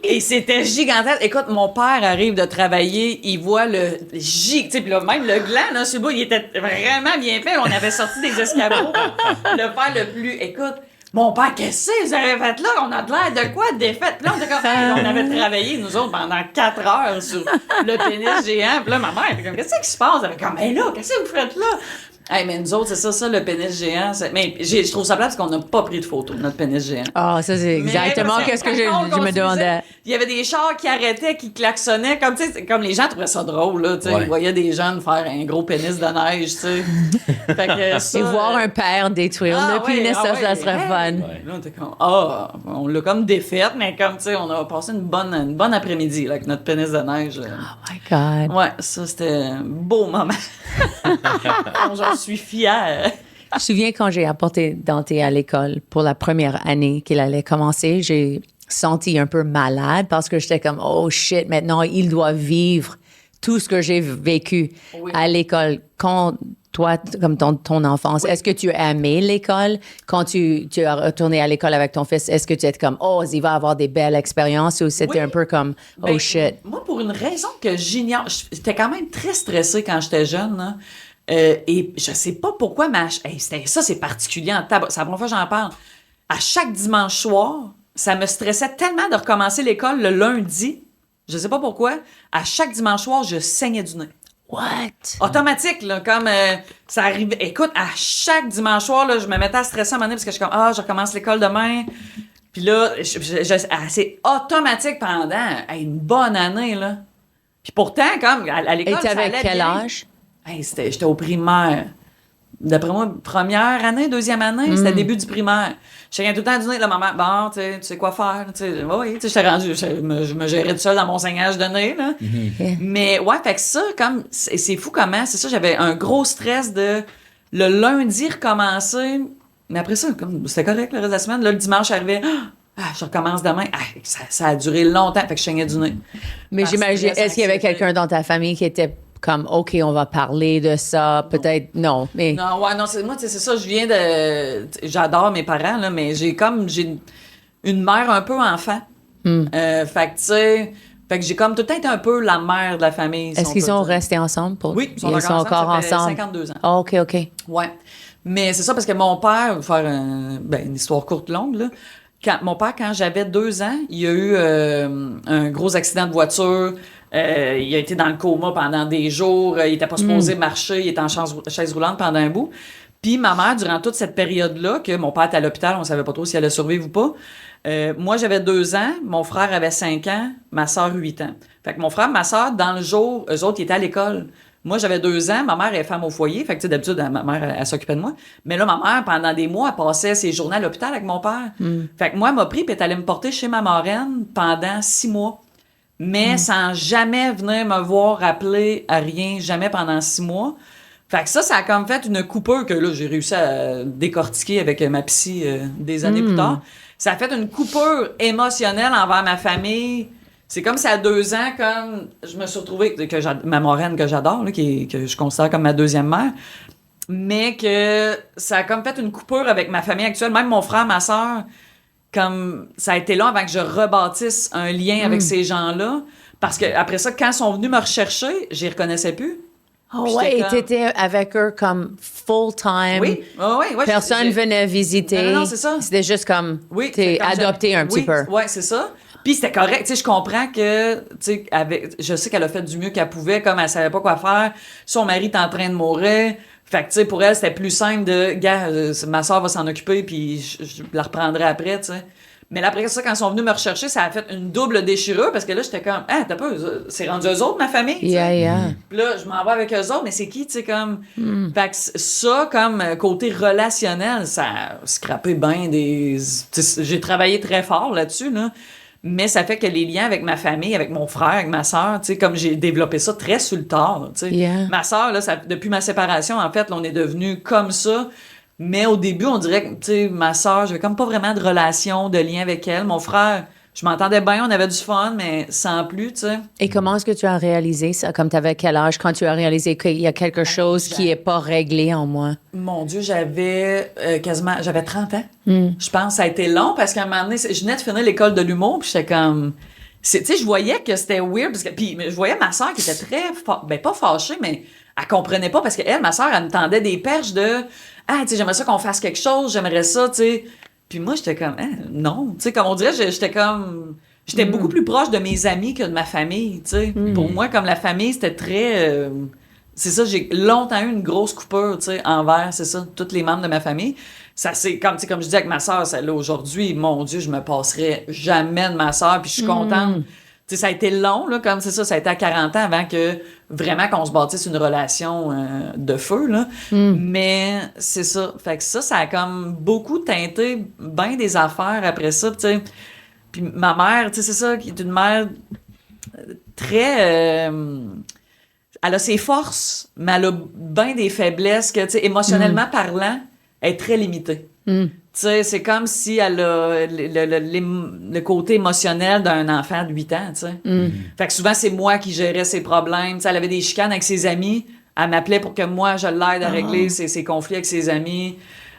Et c'était gigantesque. Écoute, mon père arrive de travailler, il voit le tu sais, puis là, même le gland, là, sur le bout, il était vraiment bien fait. On avait sorti des escabeaux. Le faire le plus... Écoute, mon père, qu'est-ce que vous avez fait là? On a de l'air de quoi? Défaite. Puis là, on était comme... on avait travaillé, nous autres, pendant 4 heures sur le pénis géant. Puis là, ma mère était comme, qu'est-ce qui se passe? Elle était comme, mais là, qu'est-ce que vous faites là? Hey, mais nous autres, c'est ça, le pénis géant. Mais je trouve ça plate parce qu'on n'a pas pris de photo de notre pénis géant. Ah, ça, c'est exactement qu'est-ce que je me demandais. Il y avait des chars qui arrêtaient, qui klaxonnaient, comme, tu sais, comme les gens trouvaient ça drôle, là, tu sais. Ouais. Ils voyaient des jeunes faire un gros pénis de neige, tu sais. Fait que ça... Et voir un père détruire le pénis, ça serait fun. Ouais. Là, on était comme, on l'a comme défaite, mais comme, tu sais, on a passé une bonne après-midi, là, avec notre pénis de neige. Oh my God. Ouais, ça, c'était un beau moment. J'en suis fière. Je me souviens quand j'ai apporté Dante à l'école pour la première année qu'il allait commencer, j'ai senti un peu malade parce que j'étais comme, oh shit, maintenant il doit vivre tout ce que j'ai vécu à l'école. Quand toi, comme ton enfance, est-ce que tu as aimé l'école? Quand tu as retourné à l'école avec ton fils, est-ce que tu étais comme, oh, il va avoir des belles expériences ou c'était un peu comme, oh Ben, shit? Moi, pour une raison que j'ignore, j'étais quand même très stressée quand j'étais jeune, là. Et je sais pas pourquoi, mais ça, c'est particulier en tabac. C'est la première fois que j'en parle. À chaque dimanche soir, ça me stressait tellement de recommencer l'école le lundi. Je sais pas pourquoi. À chaque dimanche soir, je saignais du nez. What? Automatique, là, comme ça arrivait. Écoute, à chaque dimanche soir, là, je me mettais à stresser à un moment donné parce que je suis comme, je recommence l'école demain. Puis là, c'est automatique pendant une bonne année, là. Puis pourtant, comme à l'école, Et tu ça avais allait quel bien. âge? J'étais au primaire. D'après moi, première année, deuxième année, c'était début du primaire. Je chacun tout le temps du nez, la maman, bon, tu sais quoi faire, tu sais, oui, tu sais, j'étais rendu, je me gérais tout seul dans mon saignage de nez, là. Mais ouais, fait que ça, comme, c'est fou comment, c'est ça, j'avais un gros stress de le lundi recommencer, mais après ça, comme, c'était correct le reste de la semaine, là, le dimanche, j'arrivais, je recommence demain, ça a duré longtemps, fait que je saignais du nez. Mais Par j'imagine, stress est-ce qu'il y avait anxiété. quelqu'un dans ta famille qui était comme, OK, on va parler de ça, peut-être, non, mais... Non, ouais, non, moi, c'est ça, je viens de... J'adore mes parents, là, mais j'ai une mère un peu enfant. Fait que, tu sais... Fait que j'ai comme tout le temps été un peu la mère de la famille. Est-ce qu'ils sont restés ensemble? Oui, ils sont encore ça fait ensemble. 52 ans. Oh, OK. Ouais. Mais c'est ça, parce que mon père, pour faire une histoire courte, longue, là, mon père, quand j'avais 2 ans, il a eu un gros accident de voiture. Il a été dans le coma pendant des jours. Il était pas supposé marcher. Il était en chaise roulante pendant un bout. Puis ma mère, durant toute cette période-là, que mon père était à l'hôpital, on savait pas trop s'il allait survivre ou pas, moi, j'avais 2 ans, mon frère avait 5 ans, ma soeur 8 ans. Fait que mon frère, ma soeur, dans le jour, eux autres, ils étaient à l'école. Moi, j'avais 2 ans, ma mère est femme au foyer, fait que, tu sais, d'habitude, ma mère, elle s'occupait de moi. Mais là, ma mère, pendant des mois, elle passait ses journées à l'hôpital avec mon père. Fait que moi, elle m'a pris, puis elle allait me porter chez ma marraine pendant 6 mois. Mais sans jamais venir me voir rappeler à rien, jamais pendant 6 mois. Fait que ça a comme fait une coupure que là, j'ai réussi à décortiquer avec ma psy des années plus tard. Ça a fait une coupure émotionnelle envers ma famille. C'est comme si à 2 ans, comme je me suis retrouvée, ma marraine que j'adore, là, que je considère comme ma deuxième mère, mais que ça a comme fait une coupure avec ma famille actuelle. Même mon frère, ma soeur, comme ça a été long avant que je rebâtisse un lien avec ces gens-là. Parce que après ça, quand ils sont venus me rechercher, je les reconnaissais plus. Oh, Puis ouais, j'étais et comme- t'étais avec eux comme full-time. Oui, oui. Personne venait visiter. Non, c'est ça. C'était juste comme, Oui, t'es c'est comme adopté un petit peu. Oui, c'est ça. Puis c'était correct. Tu sais, je comprends que, tu sais, je sais qu'elle a fait du mieux qu'elle pouvait, comme elle savait pas quoi faire. Son mari est en train de mourir. Fait que, tu sais, pour elle, c'était plus simple de, gars, ma soeur va s'en occuper, puis je la reprendrai après, tu sais. Mais là, après ça, quand ils sont venus me rechercher, ça a fait une double déchirure, parce que là, j'étais comme, t'as pas, c'est rendu eux autres, ma famille, tu sais. Yeah. Puis là, je m'en vais avec eux autres, mais c'est qui, tu sais, comme... Fait que ça, comme côté relationnel, ça a scrappé bien des... Tu sais, j'ai travaillé très fort là-dessus, là. Mais ça fait que les liens avec ma famille, avec mon frère, avec ma sœur, tu sais, comme j'ai développé ça très sur le tard, tu sais. Yeah. Ma sœur, là, depuis ma séparation, en fait, là, on est devenus comme ça. Mais au début, on dirait que, tu sais, ma sœur, j'avais comme pas vraiment de relation, de lien avec elle. Mon frère, je m'entendais bien, on avait du fun, mais sans plus, tu sais. Et comment est-ce que tu as réalisé ça? Comme tu avais quel âge quand tu as réalisé qu'il y a quelque chose qui n'est pas réglé en moi? Mon Dieu, j'avais j'avais 30 ans. Je pense ça a été long parce qu'à un moment donné, je venais de finir l'école de l'humour, puis j'étais comme... Tu sais, je voyais que c'était weird, parce que, puis je voyais ma soeur qui était très... pas fâchée, mais elle comprenait pas, parce qu'elle, ma soeur, elle me tendait des perches de... Ah, tu sais, j'aimerais ça qu'on fasse quelque chose, j'aimerais ça, tu sais... Puis moi, j'étais comme, non. Tu sais, comme on dirait, j'étais comme... J'étais beaucoup plus proche de mes amis que de ma famille, tu sais. Pour moi, comme la famille, c'était très... c'est ça, j'ai longtemps eu une grosse coupure, tu sais, envers, c'est ça, tous les membres de ma famille. Ça, c'est comme, tu sais, comme je dis avec ma sœur, là, aujourd'hui, mon Dieu, je me passerais jamais de ma sœur, puis je suis contente. Tu sais, ça a été long, là, comme c'est ça, ça a été à 40 ans avant que vraiment qu'on se bâtisse une relation de feu, là. Mais c'est ça. Fait que ça a comme beaucoup teinté bien des affaires après ça, tu sais. Puis ma mère, tu sais, c'est ça, qui est une mère très... elle a ses forces, mais elle a bien des faiblesses que, tu sais, émotionnellement parlant, elle est très limitée. Tu sais, c'est comme si elle a le côté émotionnel d'un enfant de 8 ans, tu sais. Fait que souvent, c'est moi qui gérais ses problèmes. Tu sais, elle avait des chicanes avec ses amis. Elle m'appelait pour que moi, je l'aide à régler ses conflits avec ses amis.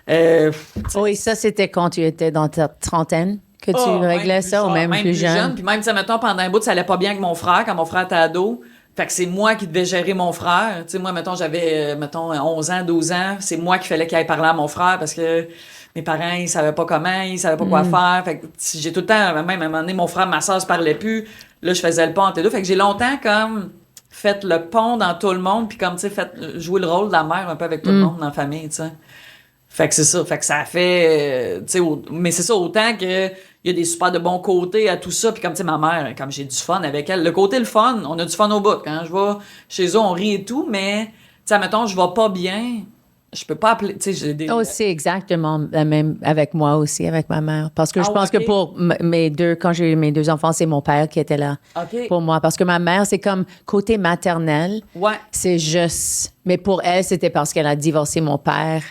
Oui, ça, c'était quand tu étais dans ta trentaine que tu réglais ça, ou même plus jeune? Puis même, tu sais, mettons, pendant un bout, ça allait pas bien avec mon frère, quand mon frère était ado. Fait que c'est moi qui devais gérer mon frère. Tu sais, moi, mettons, j'avais, 11 ans, 12 ans. C'est moi qui fallait qu'il aille parler à mon frère parce que mes parents, ils savaient pas comment, ils savaient pas quoi faire. Fait que j'ai tout le temps, même à un moment donné, mon frère, ma soeur se parlaient plus. Là, je faisais le pont entre les deux. Fait que j'ai longtemps comme fait le pont dans tout le monde, puis comme, tu sais, fait jouer le rôle de la mère un peu avec tout le monde dans la famille, tu sais. Fait que c'est ça. Fait que ça a fait, tu sais, mais c'est ça, autant que il y a des super de bons côtés à tout ça. Puis comme, tu sais, ma mère, comme j'ai du fun avec elle. Le côté le fun, on a du fun au bout. Quand je vais chez eux, on rit et tout, mais, tu sais, mettons, je vais pas bien, je peux pas appeler, tu sais, j'ai des... Oh, c'est exactement la même avec moi aussi, avec ma mère. Parce que je pense que pour mes deux, quand j'ai eu mes deux enfants, c'est mon père qui était là pour moi. Parce que ma mère, c'est comme côté maternel. Ouais. C'est juste... Mais pour elle, c'était parce qu'elle a divorcé mon père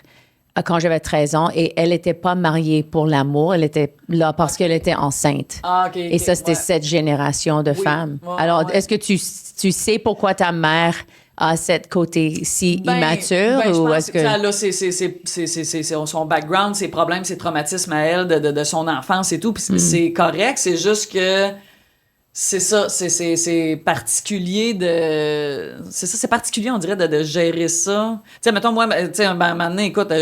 quand j'avais 13 ans et elle n'était pas mariée pour l'amour. Elle était là parce qu'elle était enceinte. Et ça, c'était cette génération de femmes. Alors, est-ce que tu sais pourquoi ta mère a cette côté si immature? Je ou pense est-ce que ça, là, c'est son background, ses problèmes, ses traumatismes à elle de son enfance et tout. Puis c'est correct, c'est juste que c'est ça, c'est particulier c'est particulier, on dirait, de gérer ça. Tu sais, mettons, moi, tu sais, maintenant, écoute,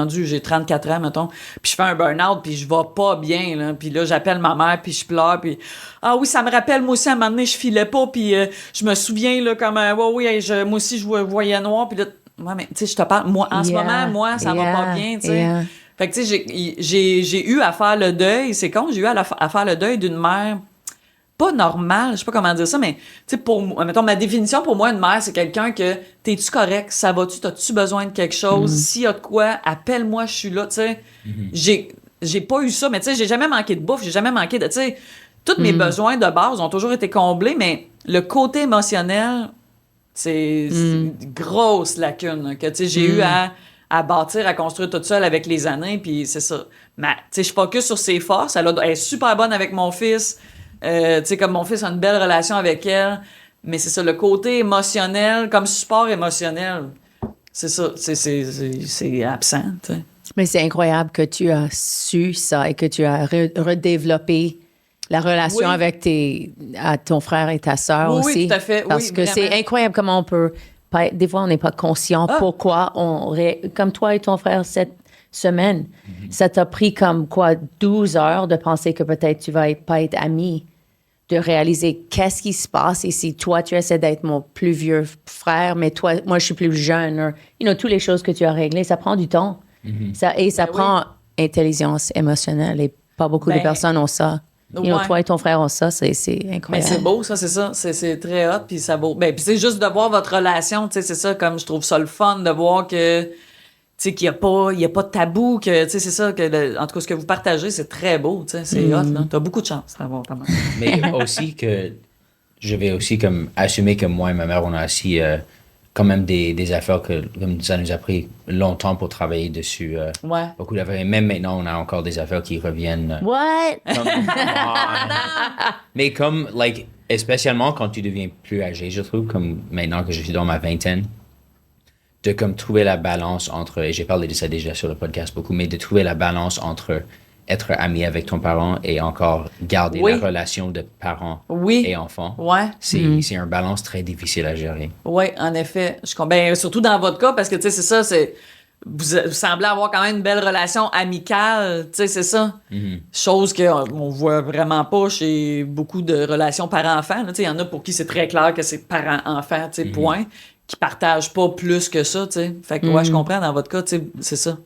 j'ai 34 ans, mettons, puis je fais un burn-out, puis je vais pas bien, là, puis là, j'appelle ma mère, puis je pleure, puis ah oui, ça me rappelle, moi aussi, à un moment donné, je filais pas, puis je me souviens, là, comme, moi aussi, je voyais noir, puis là, ouais, mais, tu sais, je te parle, moi, en ce moment, moi, ça va pas bien, tu sais. Fait que, tu sais, j'ai eu à faire le deuil, c'est con, j'ai eu à faire le deuil d'une mère pas normal, je sais pas comment dire ça, mais tu sais, pour moi, mettons, ma définition pour moi, une mère, c'est quelqu'un que t'es-tu correct, ça va-tu, t'as-tu besoin de quelque chose, s'il y a de quoi, appelle-moi, je suis là, tu sais. J'ai pas eu ça, mais tu sais, j'ai jamais manqué de bouffe, j'ai jamais manqué de, tu sais, tous mes besoins de base ont toujours été comblés, mais le côté émotionnel, c'est une grosse lacune que, tu sais, j'ai eu à bâtir, à construire toute seule avec les années, puis c'est ça. Mais, tu sais, je focus sur ses forces, elle est super bonne avec mon fils. Tu sais, comme mon fils a une belle relation avec elle, mais c'est ça, le côté émotionnel, comme support émotionnel, c'est ça, c'est absent, tu sais. Mais c'est incroyable que tu as su ça et que tu as redéveloppé la relation avec ton frère et ta sœur aussi. Oui, tout à fait. Parce que vraiment. c'est incroyable comment on peut... Des fois, on n'est pas conscient pourquoi comme toi et ton frère cette semaine, ça t'a pris comme 12 heures de penser que peut-être tu vas pas être amis, de réaliser qu'est-ce qui se passe ici. Toi, tu essaies d'être mon plus vieux frère, mais toi, moi, je suis plus jeune. Toutes les choses que tu as réglées, ça prend du temps. Ça prend intelligence émotionnelle et pas beaucoup de personnes ont ça. Toi et ton frère ont ça, c'est incroyable. Mais c'est beau, ça, c'est ça. C'est très hot, puis ça vaut... Ben, puis c'est juste de voir votre relation, tu sais, c'est ça, comme je trouve ça le fun de voir que sais, qu'il y a pas de tabou, que, tu sais, c'est ça, en tout cas, ce que vous partagez, c'est très beau, tu sais, c'est hot, là. T'as beaucoup de chance d'avoir ta mère. Mais aussi que je vais aussi comme assumer que moi et ma mère, on a aussi quand même des affaires que comme ça nous a pris longtemps pour travailler dessus. Ouais. Beaucoup d'affaires. Et même maintenant, on a encore des affaires qui reviennent. What? Mais comme, like, spécialement quand tu deviens plus âgé, je trouve, comme maintenant que je suis dans ma vingtaine, de comme trouver la balance entre, et j'ai parlé de ça déjà sur le podcast beaucoup, mais de trouver la balance entre être ami avec ton parent et encore garder Oui. la relation de parent Oui. et enfant. Ouais. C'est un balance très difficile à gérer. Oui, en effet. Ben, surtout dans votre cas, parce que, tu sais, c'est ça, vous semblez avoir quand même une belle relation amicale, tu sais, c'est ça. Chose qu'on voit vraiment pas chez beaucoup de relations parents-enfants. Tu sais, il y en a pour qui c'est très clair que c'est parents-enfants, tu sais, point, qui partagent pas plus que ça, tu sais. Fait que, ouais, je comprends, dans votre cas, tu sais, c'est ça.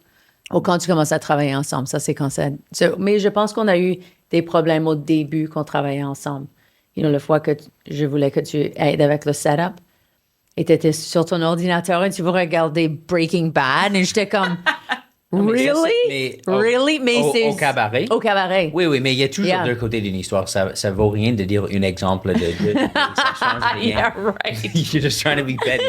Ou quand tu commences à travailler ensemble, ça, c'est quand ça... Mais je pense qu'on a eu des problèmes au début qu'on travaillait ensemble. Le fois que je voulais que tu aides avec le setup, et tu étais sur ton ordinateur et tu veux regarder Breaking Bad, et j'étais comme... mais ça, Really? Really? Mais au c'est... cabaret? Au cabaret. Oui, mais il y a toujours Yeah. deux côtés d'une histoire. Ça vaut rien de dire un exemple de ça change rien. Yeah, right. You're just trying to be petty.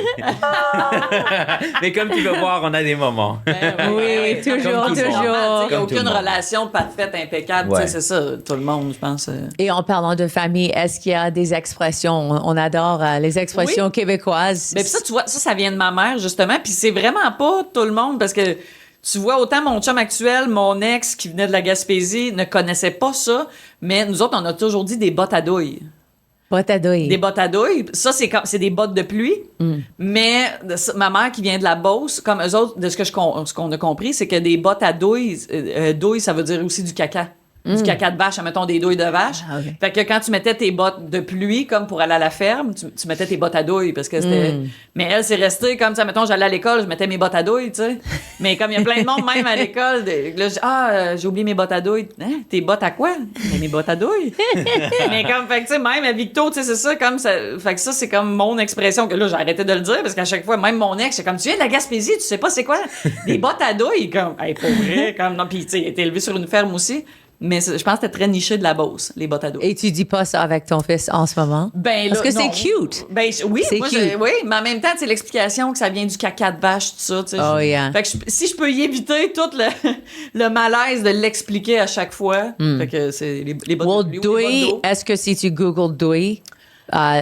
Mais comme tu peux voir, on a des moments. Oui, toujours, Comme tout le monde. toujours. Il n'y a Comme tout le aucune monde. relation parfaite, impeccable. Ouais. Tu sais, c'est ça, tout le monde, je pense. Et en parlant de famille, est-ce qu'il y a des expressions? On adore les expressions québécoises. Mais puis ça, tu vois, ça vient de ma mère, justement. Puis c'est vraiment pas tout le monde, parce que tu vois, autant mon chum actuel, mon ex qui venait de la Gaspésie, ne connaissait pas ça, mais nous autres, on a toujours dit des bottes à douille. Bottes à douille. Des bottes à douille, ça, c'est des bottes de pluie. Mais ma mère qui vient de la Beauce, comme eux autres, de ce qu'on a compris, c'est que des bottes à douille, douille, ça veut dire aussi du caca. Du caca de vache, mettons des douilles de vache. Ah, ok. Fait que quand tu mettais tes bottes de pluie, comme pour aller à la ferme, tu mettais tes bottes à douille parce que c'était. Mais elle, c'est resté comme ça, mettons, j'allais à l'école, je mettais mes bottes à douille, tu sais. Mais comme il y a plein de monde, même à l'école, là, j'ai oublié mes bottes à douille. Hein? Tes bottes à quoi? Mais mes bottes à douille. Mais comme, fait que, tu sais, même à Victo, tu sais, c'est ça, comme ça. Fait que ça, c'est comme mon expression que là, j'ai arrêté de le dire parce qu'à chaque fois, même mon ex, c'est comme, tu viens de la Gaspésie, tu sais pas c'est quoi? Des bottes à douille, comme, hey, pour vrai, comme, non, pis tu sais, il était élevé sur une ferme aussi. Mais je pense que c'était très niché de la Beauce, les bottes à douille. Et tu dis pas ça avec ton fils en ce moment? Ben, Parce là, que c'est non. cute. Ben, oui, C'est moi, cute. oui, mais en même temps, c'est l'explication que ça vient du caca de vache, tout ça, tu sais. Oh, yeah. Fait que si je peux y éviter tout le malaise de l'expliquer à chaque fois, fait que c'est les bottes Well, de pluie ou les douille, bottes d'eau. est-ce que si tu googles douille,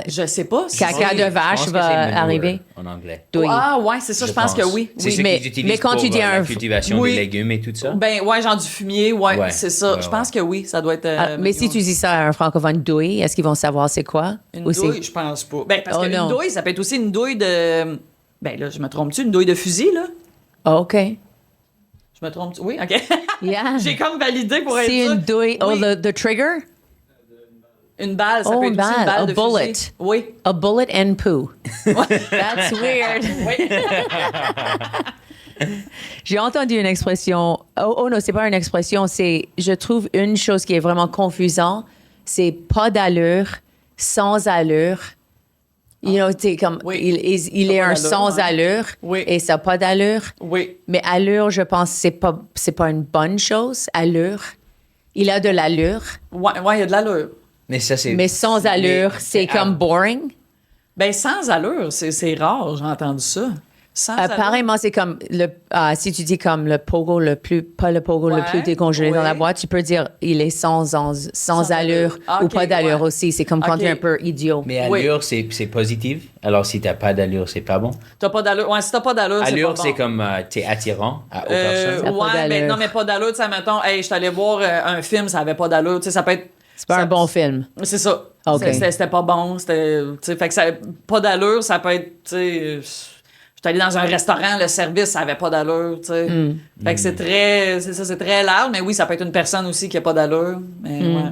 Je sais pas. Si Caca c'est- de vache Je pense que va c'est manure arriver? en anglais. Douille. Ah, ouais, c'est ça, je pense que oui. C'est Oui. ce mais- qu'ils utilisent mais quand pour tu dis la un- cultivation oui. des légumes et tout ça. Ben, ouais, genre du fumier, ouais, Ouais. c'est ça. Ouais, Je pense que oui, ça doit être. Ah, mais si tu dis ça à un francophone douille, est-ce qu'ils vont savoir c'est quoi? Une Ou c'est- douille, je pense pas. Ben, parce Oh, qu'une non. douille, ça peut être aussi une douille de. Ben, là, je me trompe-tu? Une douille de fusil, là? Oh, OK. Je me trompe-tu? Oui, OK. Yeah. J'ai comme validé pour être C'est sûr. une douille. Oh, Oui. the trigger? Une balle, ça Oh, peut être une aussi une balle, balle a de bullet. fusil. Oui. A bullet and poo. That's weird. Oui. J'ai entendu une expression. Oh non, c'est pas une expression. C'est, je trouve une chose qui est vraiment confusante. C'est pas d'allure, sans allure. You know, t'sais, comme, Oui. il Ça est pas un d'allure, sans hein. allure. Oui. Et ça n'a pas d'allure. Oui. Mais allure, je pense, c'est pas une bonne chose. Allure. Il a de l'allure. Ouais, il y a de l'allure. Mais ça, c'est. Mais sans allure, c'est comme boring. Ben, sans allure, c'est rare, j'ai entendu ça. Sans allure. Apparemment, c'est comme si tu dis comme le pogo le plus, pas le pogo le Ouais, plus décongelé dans la ouais. boîte, tu peux dire il est sans allure Ah, ou ok, pas d'allure ouais. aussi. C'est comme quand Ok. tu es un peu idiot. Mais Oui. allure, c'est positif. Alors, si t'as pas d'allure, c'est pas bon. T'as pas d'allure. Ouais, si t'as pas d'allure, c'est pas Allure, bon. c'est comme t'es attirant à aux personnes. Ça a pas Ouais, d'allure. ben non, mais pas d'allure, tu sais, mettons, hey, je suis allé voir un film, ça avait pas d'allure, tu sais, ça peut être. C'est pas ça- un bon film. C'est ça. Ok. C'était pas bon, c'était. Tu sais, fait que ça pas d'allure, ça peut être, tu sais. J'étais allé dans un restaurant, le service, ça avait pas d'allure, tu sais. Fait que c'est très large, mais oui, ça peut être une personne aussi qui a pas d'allure, mais ouais.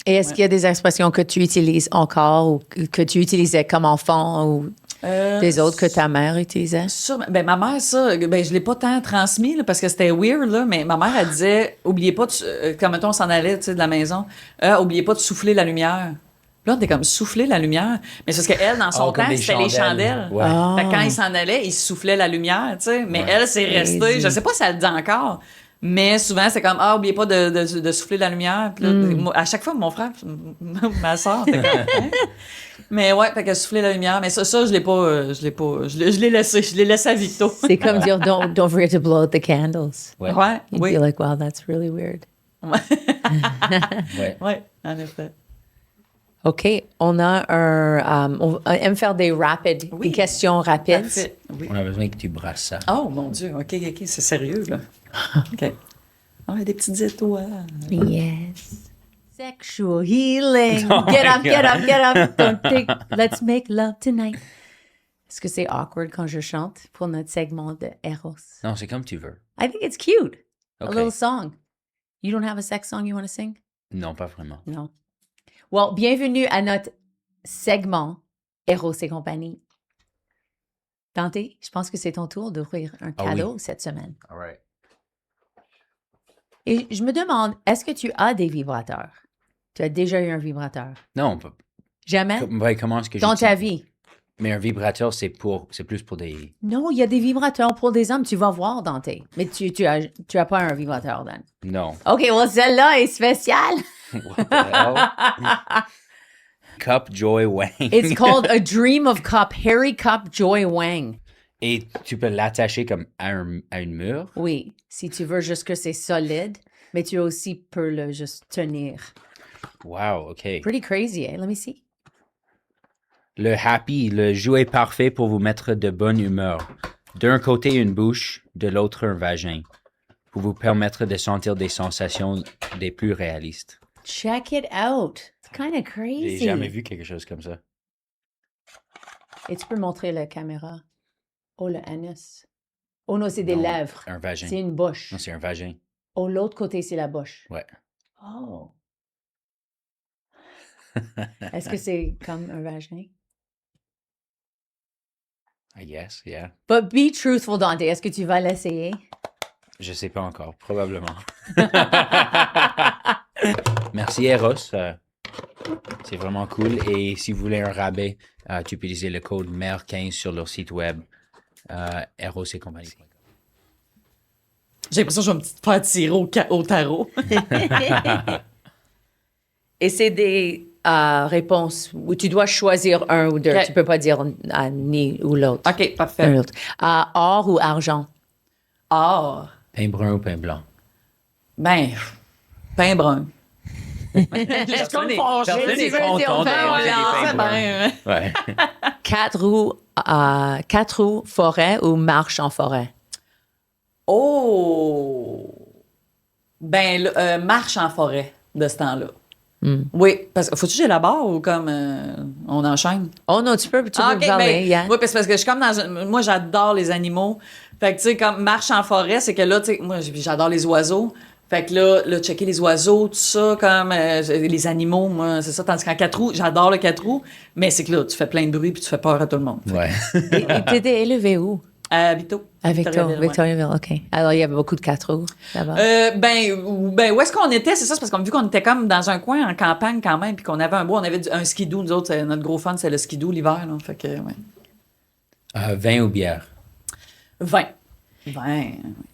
Et est-ce qu'il y a des expressions que tu utilises encore ou que tu utilisais comme enfant ou des autres que ta mère utilisait? Ben, ma mère, ça, ben, je l'ai pas tant transmis, là, parce que c'était weird, là, mais ma mère, elle disait, oubliez pas, quand mettons, on s'en allait, tu sais, de la maison, oubliez pas de souffler la lumière. Là, t'es comme souffler la lumière. Mais c'est parce qu'elle, dans son comme temps, les c'était les chandelles. Ouais. Fait que quand il s'en allait, il soufflait la lumière, tu sais. Mais Ouais. elle, c'est restée. Crazy. Je sais pas si elle le dit encore. Mais souvent, c'est comme, oubliez pas de souffler la lumière. Puis là, moi, à chaque fois, mon frère, ma soeur, t'es comme, hein? Mais ouais, fait que souffler la lumière. Mais ça, je l'ai pas, je l'ai laissé. Je l'ai laissé à Victo. C'est comme dire don't forget to blow out the candles. Ouais. Ouais, You'd oui. be like, wow, that's really weird. Ouais. Ouais, en effet. OK, on a on aime faire des rapides, Oui. des questions rapides. Parfait. Oui. On a besoin que tu brasses ça. Oh, mon Dieu. OK, c'est sérieux, là. OK. Ah, des petites étoiles. Yes. Sexual healing. Oh Get my up, get God. up, get up. Don't take, let's make love tonight. Est-ce que c'est awkward quand je chante pour notre segment de Eros? Non, c'est comme tu veux. I think it's cute. A OK. little song. You don't have a sex song you want to sing? Non, pas vraiment. Non. Well, bienvenue à notre segment Eros et compagnie. Dante, je pense que c'est ton tour d'ouvrir un Ah cadeau oui. cette semaine. All right. Et je me demande, est-ce que tu as des vibrateurs? Tu as déjà eu un vibrateur? Non, Jamais? comment est-ce que Dans ta j'utilise- vie? Mais un vibrateur, c'est plus pour des... Non, il y a des vibrateurs pour des hommes. Tu vas voir, Dante. Mais tu as pas un vibrateur, Dan. Non. OK, well, celle-là est spéciale. What the hell? Cup Joy Wang. It's called a Dream of Cup, Harry Cup Joy Wang. Et tu peux l'attacher comme à une mur. Oui, si tu veux juste que c'est solide, mais tu aussi peux le juste tenir. Wow, OK. Pretty crazy, eh? Let me see. Le happy, le jouet parfait pour vous mettre de bonne humeur. D'un côté, une bouche, de l'autre, un vagin. Pour vous permettre de sentir des sensations des plus réalistes. Check it out. It's kind of J'ai crazy. jamais vu quelque chose comme ça. Et tu peux montrer la caméra. Oh, le anus. Oh non, c'est des Non, lèvres. Un vagin. C'est une bouche. Non, c'est un vagin. Oh, l'autre côté, c'est la bouche. Ouais. Oh. Est-ce que c'est comme un vagin? I guess, yeah. But be truthful, Dante. Est-ce que tu vas l'essayer? Je sais pas encore, probablement. Merci Eros. C'est vraiment cool. Et si vous voulez un rabais, tu peux utiliser le code MER15 sur leur site web, Eros et compagnie. J'ai l'impression que je vais me faire tirer au tarot. Et c'est des réponses où tu dois choisir un ou deux. Ok. Tu peux pas dire ni ou l'autre. OK, Un parfait. ou l'autre. Or ou argent? Or. Pain brun ou pain blanc? Ben, pain brun. Personne n'est content c'est de manger des pains bruns. Ben, Ouais. Quatre roues, forêt ou marche en forêt? oh! Ben, marche en forêt de ce temps-là. Oui, parce que faut-tu que j'élabore ou comme on enchaîne? Oh non, tu peux Ok, parler. ben, Yeah. oui, parce que je suis comme dans moi, j'adore les animaux. Fait que, tu sais, comme marche en forêt, c'est que là, tu sais, moi, j'adore les oiseaux. Fait que là, checker les oiseaux, tout ça, comme les animaux, moi, c'est ça. Tandis qu'en 4 roues, j'adore le 4 roues, mais c'est que là, tu fais plein de bruit puis tu fais peur à tout le monde. Ouais. Et t'étais élevé où? À Vito. À Victoriaville, ouais. Victoriaville, OK. Alors, il y avait beaucoup de 4 roues là-bas. Ben, où est-ce qu'on était? C'est ça, c'est parce qu'on vu qu'on était comme dans un coin en campagne quand même, puis qu'on avait un bois, on avait un skidoo. Nous autres, notre gros fun, c'est le skidoo l'hiver, là. Fait que, ouais. Vin ou bière? 20.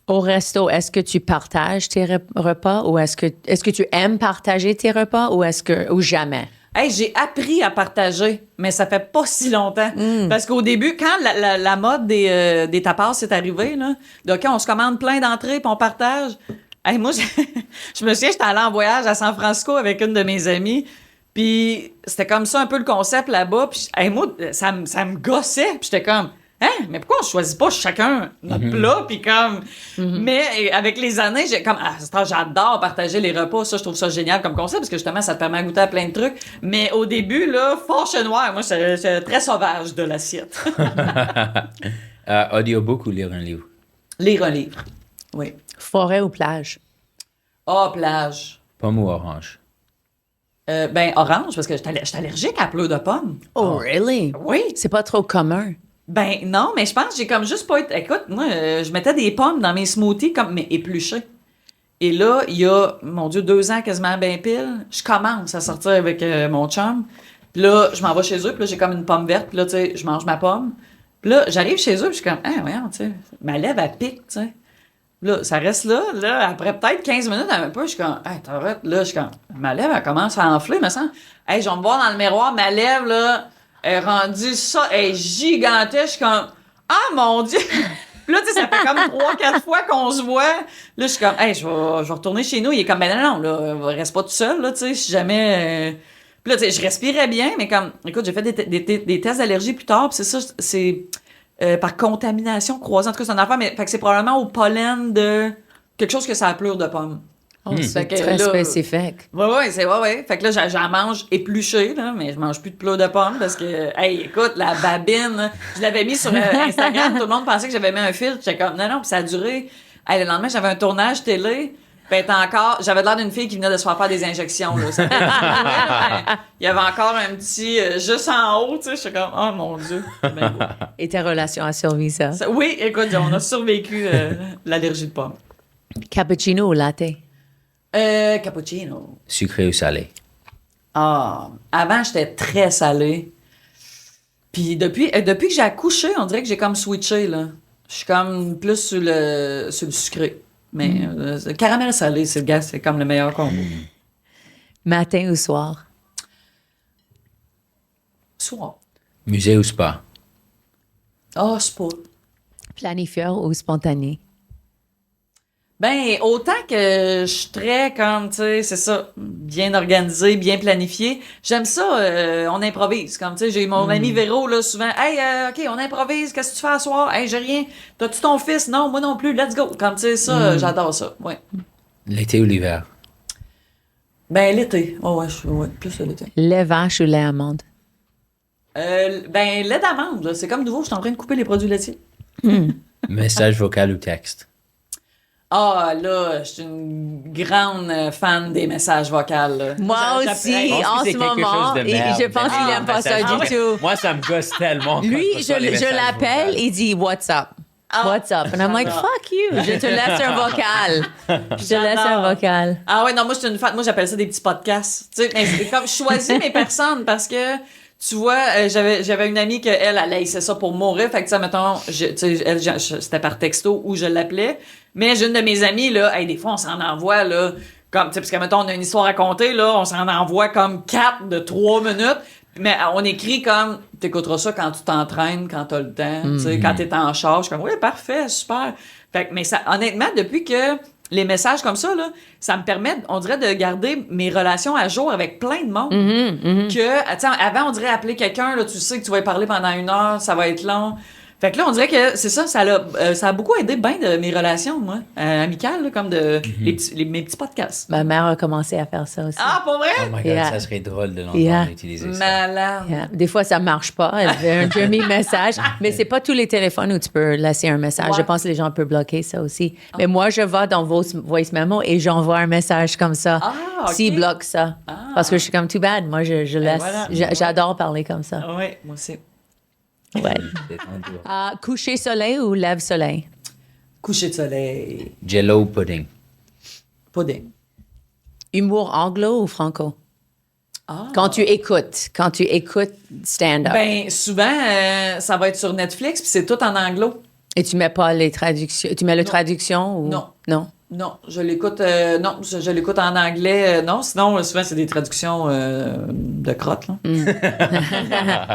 Au resto, est-ce que tu partages tes repas ou est-ce que tu aimes partager tes repas ou jamais? Hey, j'ai appris à partager, mais ça fait pas si longtemps. Parce qu'au début, quand la mode des tapas est arrivée, là, OK, on se commande plein d'entrées puis on partage. Hey, moi, je me souviens, j'étais allée en voyage à San Francisco avec une de mes amies. Puis c'était comme ça un peu le concept là-bas. Puis hey, moi, ça me gossait. Puis j'étais comme... Hein? Mais pourquoi on choisit pas chacun notre plat? Puis comme... Mais avec les années, j'adore partager les repas. Ça, je trouve ça génial comme concept parce que justement, ça te permet de goûter à plein de trucs. Mais au début, là, fort noir, moi, j'étais très sauvage de l'assiette. Audiobook ou lire un livre? Lire un livre. Oui. Forêt ou plage? Ah, plage. Pomme ou orange? Ben, orange, parce que j'étais allergique à pleurs de pommes. Oh, really? Oui. C'est pas trop commun. Ben, non, mais je pense que j'ai comme juste pas été... Écoute, moi, je mettais des pommes dans mes smoothies mais épluchées. Et là, il y a, mon Dieu, 2 ans quasiment ben pile, je commence à sortir avec mon chum. Puis là, je m'en vais chez eux, puis là, j'ai comme une pomme verte, puis là, tu sais, je mange ma pomme. Puis là, j'arrive chez eux, puis je suis comme, ah, voyons, tu sais, ma lèvre, elle pique, tu sais. Là, ça reste là, après peut-être 15 minutes, un peu, je suis comme, hey, t'arrêtes, là, je suis comme, ma lèvre, elle commence à enfler, me semble. Hey, je vais me voir dans le miroir, ma lèvre, là, elle est rendue ça, elle est gigantesque, je suis comme, ah, mon Dieu! Puis là, tu sais, ça fait comme 3-4 fois qu'on se voit. Là, je suis comme, hey, je vais retourner chez nous. Il est comme, ben non, là, reste pas tout seul, là, tu sais, si jamais. Puis là, tu sais, je respirais bien, mais comme, écoute, j'ai fait des tests d'allergie plus tard, puis c'est ça, c'est par contamination croisée. En tout cas, c'est une affaire, mais fait que c'est probablement au pollen de quelque chose que ça a plure de pomme. Oh, c'est Fait que très là, spécifique. Ouais. Fait que là, j'en mange épluché, là, mais je mange plus de plats de pommes parce que, hey, écoute, la babine, là, je l'avais mis sur Instagram, tout le monde pensait que j'avais mis un filtre. J'étais comme, non, puis ça a duré. Hey, le lendemain, j'avais un tournage télé, puis j'avais l'air d'une fille qui venait de se faire des injections, là. Il y avait encore un petit, juste en haut, tu sais, j'étais comme, oh mon Dieu. Ben, ouais. Et ta relation a survécu ça? Oui, écoute, on a survécu l'allergie de pommes. Cappuccino ou latte? Cappuccino. Sucré ou salé? Ah, avant, j'étais très salée. Puis depuis que j'ai accouché, on dirait que j'ai comme switché, là. Je suis comme plus sur le sucré. Mais le caramel salé, c'est comme le meilleur combo. Matin ou soir? Soir. Musée ou spa? Ah, c'est pas. Planifieur ou spontané? Ben, autant que je suis très comme, tu sais, c'est ça, bien organisé, bien planifié. J'aime ça, on improvise. Comme, tu sais, j'ai mon ami Véro, là, souvent, hey, OK, on improvise, qu'est-ce que tu fais à soir? Hey, j'ai rien. T'as-tu ton fils? Non, moi non plus, let's go. Comme, tu sais, ça, j'adore ça, ouais. L'été ou l'hiver? Ben, l'été. Oh, ouais, plus l'été. Lait vache ou lait amande? Ben, lait d'amande, là, c'est comme nouveau, je suis en train de couper les produits laitiers. Message vocal ou texte? Ah, là, je suis une grande fan des messages vocaux. Là. Moi aussi, Je pense que en c'est ce quelque moment, chose de et merde. je pense qu'il Ah, n'aime pas ça message- du tout. Moi, ça me gosse tellement. Lui, quand je reçois les je messages l'appelle, vocaux. il dit What's up? Ah, What's up? And I'm like, j'adore. fuck you. Je te laisse un vocal. Je te laisse un J'adore. vocal. Ah ouais, non, moi, je suis une fan. Moi, j'appelle ça des petits podcasts. Tu sais, mais c'est comme je choisis mes personnes parce que, tu vois, j'avais une amie elle haïssait ça pour mourir. Fait que, tu sais, mettons, tu sais, c'était par texto où je l'appelais. Mais j'ai une de mes amies, là, hey, des fois, on s'en envoie, là, comme, tu sais, parce que, mettons, on a une histoire à raconter, là, on s'en envoie comme 4 de 3 minutes. Mais on écrit comme, t'écouteras ça quand tu t'entraînes, quand t'as le temps, tu sais, quand t'es en charge. Je suis comme, oui, parfait, super. Fait que, mais ça, honnêtement, depuis que les messages comme ça, là, ça me permet, on dirait, de garder mes relations à jour avec plein de monde. Que, tu sais, avant, on dirait appeler quelqu'un, là, tu sais que tu vas y parler pendant 1 heure, ça va être long. Fait que là, on dirait que c'est ça, ça a beaucoup aidé bien de mes relations, moi, amicales, là, comme mes petits podcasts. Ma mère a commencé à faire ça aussi. Ah, pour vrai? Oh my God, Yeah. ça serait drôle de l'entendre Yeah. utiliser ça. Malade. Yeah. Des fois, ça marche pas. Elle fait un demi-message. Mais c'est pas tous les téléphones où tu peux laisser un message. Ouais. Je pense que les gens peuvent bloquer ça aussi. Mais moi, je vais dans Voice Memo et j'envoie un message comme ça. Ah, OK. S'ils bloquent ça. Parce que je suis comme, too bad. Moi, je laisse. voilà. J'adore parler comme ça. Oui, moi aussi. Ouais. C'est tendu. Coucher soleil ou lève soleil? Coucher de soleil. Jello pudding. Pudding. Humour anglo ou franco? Ah. Quand tu écoutes stand-up. Ben, souvent, ça va être sur Netflix, puis c'est tout en anglo. Et tu mets pas les traductions. Tu mets la traduction ou. Non. Non. Non, je l'écoute je l'écoute en anglais. Non, sinon, souvent, c'est des traductions de crotte, là.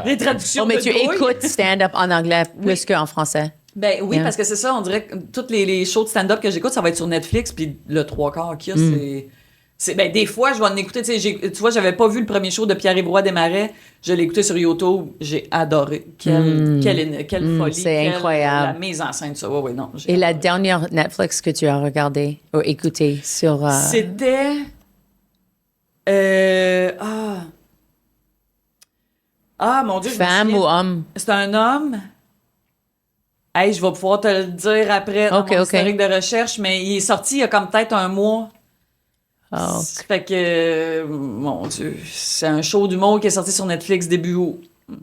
Des traductions Oh, mais de tu douille. écoutes stand-up en anglais plus qu'en français. Ben oui, Yeah. parce que c'est ça, on dirait que toutes les shows de stand-up que j'écoute, ça va être sur Netflix, puis le 3/4 qu'il y a, ben, des fois, je vais en écouter. Tu vois, j'avais pas vu le premier show de Pierre-Yves Roy Desmarais. Je l'ai écouté sur YouTube. J'ai adoré. Quelle folie. c'est quelle- incroyable. La mise en scène, ça. Ouais, non. j'ai Et la adoré. dernière Netflix que tu as regardé ou écouté sur. C'était. Mon Dieu. je me Femme souviens. ou homme? C'est un homme. Hey, je vais pouvoir te le dire après dans Ok, mon ok. historique de recherche, mais il est sorti il y a comme peut-être 1 mois. Oh. Fait que, mon Dieu, c'est un show d'humour qui est sorti sur Netflix début août.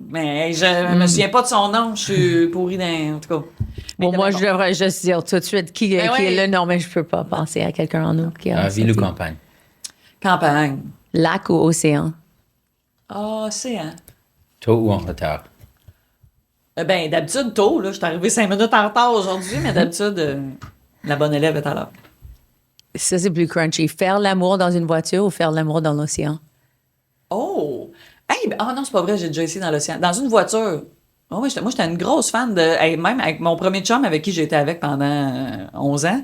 Mais hey, je me souviens pas de son nom, je suis pourrie dans... En tout cas. Mais Bon, moi, bon. je devrais juste dire tout de suite qui Ben est ouais. là. Non, mais je peux pas penser à quelqu'un en nous qui a. Ville ou sorti. campagne? Campagne. Lac ou océan? Ah, c'est, hein? Tôt ou en retard? Ben, d'habitude, tôt, là. Je suis arrivée 5 minutes en retard aujourd'hui, mais d'habitude, la bonne élève est à l'heure. Ça, c'est plus crunchy. Faire l'amour dans une voiture ou faire l'amour dans l'océan? Oh! Hey, non, c'est pas vrai, j'ai déjà essayé dans l'océan. Dans une voiture. Oh, oui, moi, j'étais une grosse fan de. Hey, même avec mon premier chum avec qui j'étais avec pendant 11 ans.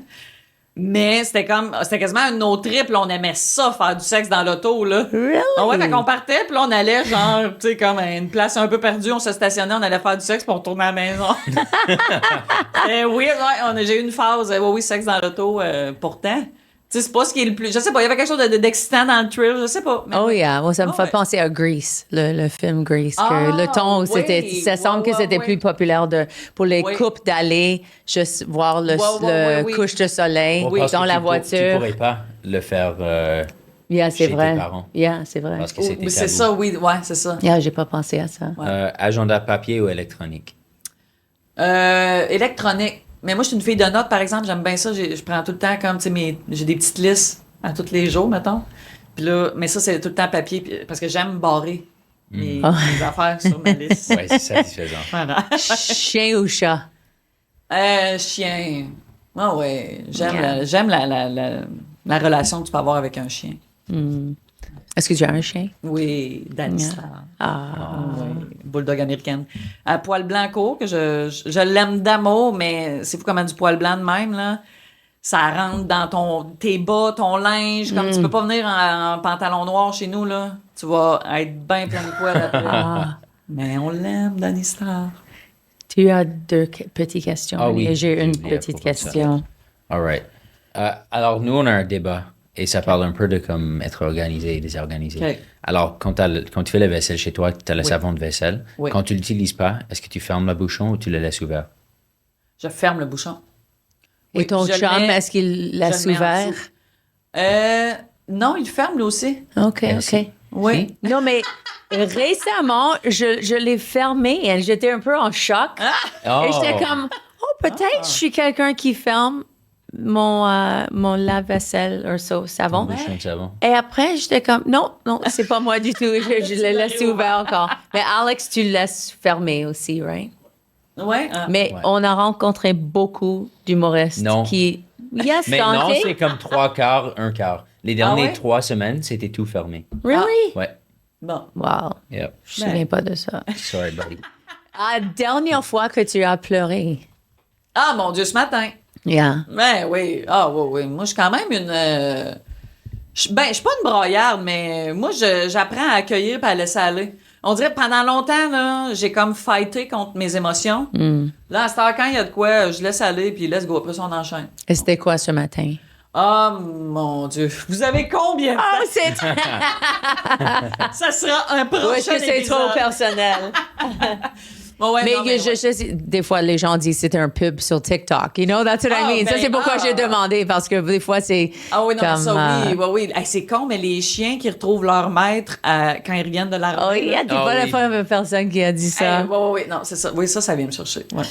Mais c'était quasiment un autre trip, là. On aimait ça, faire du sexe dans l'auto, là. Really? Ah ouais, fait qu'on partait, puis là, on allait, genre, tu sais, comme à une place un peu perdue, on se stationnait, on allait faire du sexe, puis on retournait à la maison. Oui, ouais, j'ai eu une phase, oui, sexe dans l'auto, pourtant. Tu sais, c'est pas ce qui est le plus. Je sais pas, il y avait quelque chose d'excitant dans le thrill, je sais pas. Mais Oh oui. yeah, moi, ça me Ah fait ouais. penser à Grease, le film Grease. Que le ton, oui, ça semble que c'était plus populaire pour les Oui. couples d'aller juste voir le Oui. couche de soleil Parce dans que la tu voiture. pourrais pas le faire Yeah, c'est chez vrai. tes parents. Yeah, c'est vrai. Parce que c'était Oui, c'est tabou. ça, oui, ouais, c'est ça. Yeah, j'ai pas pensé à ça. Agenda papier ou électronique? Électronique. Mais moi, je suis une fille de notes, par exemple, j'aime bien ça. Je prends tout le temps comme, tu sais, j'ai des petites listes à tous les jours, mettons. Puis là, mais ça, c'est tout le temps papier, parce que j'aime barrer mes affaires sur ma liste. Oui, c'est satisfaisant. Voilà. Chien ou chat? Chien. Ah ouais, Yeah. j'aime la relation que tu peux avoir avec un chien. Est-ce que tu as un chien? Oui, Danny Yeah. Star. Ah. Oui, bulldog américaine. À poil blanc court, que je l'aime d'amour, mais c'est fou comment du poil blanc de même, là. Ça rentre dans tes bas, ton linge, comme tu peux pas venir en pantalon noir chez nous, là. Tu vas être bien plein de poils après. Mais on l'aime, Danny Star. Tu as deux petites questions. Ah oui, Et j'ai une j'ai oublié à petite propos de ça. question. All right. Alors, nous, on a un débat et ça parle un peu de comme être organisé et désorganisé. OK. Alors, quand tu fais la vaisselle chez toi, tu as le savon de vaisselle. Oui. Quand tu l'utilises pas, est-ce que tu fermes le bouchon ou tu le laisses ouvert? Je ferme le bouchon. Et Oui, ton je le chum, mets- est-ce qu'il je laisse le mets en ouvert? dessous. Non, il ferme, lui aussi. OK, Merci. OK. Oui. Non, mais récemment, je l'ai fermé et j'étais un peu en choc. Oh! Et j'étais comme, peut-être je suis quelqu'un qui ferme mon lave-vaisselle ou savon. Bouchon de savon. Et après, j'étais comme, non, c'est pas moi du tout. Je le laisse ouvert encore. Mais Alex, tu le laisses fermé aussi, right? Ouais. Mais Ouais. on a rencontré beaucoup d'humoristes Non. qui... Yes, Mais non, Dante? c'est comme 3 quarts, 1 quart. Les dernières ouais? 3 semaines, c'était tout fermé. Really? Ouais. Bon. Wow. Yep. Je me souviens pas de ça. Sorry, buddy. Dernière fois que tu as pleuré. Ah, mon Dieu, ce matin. Yeah. Ben oui. Ah, oui. Moi, je suis quand même une. Je suis pas une broyarde, mais moi, j'apprends à accueillir et à laisser aller. On dirait que pendant longtemps, là, j'ai comme fighté contre mes émotions. Là, à cette heure, quand il y a de quoi, je laisse aller, puis let's go. Après ça, on enchaîne. Et c'était quoi ce matin? Ah, mon Dieu. Vous avez combien de Ah, c'est Ça sera un prochain Est-ce que c'est épisode. trop personnel? Bon, ouais, Mais, non, ouais. je sais, des fois, les gens disent que c'était un pub sur TikTok. You know, that's what I mean. Ça, ben, c'est pourquoi j'ai demandé, parce que des fois, c'est Ah oui, non, mais comme... ça, oui. Hey, c'est con, mais les chiens qui retrouvent leur maître quand ils reviennent de l'armée. Oh, il y a Ah pas la oui. première personne qui a dit ça. Oui, non, c'est ça. Oui, ça vient me chercher. Ouais.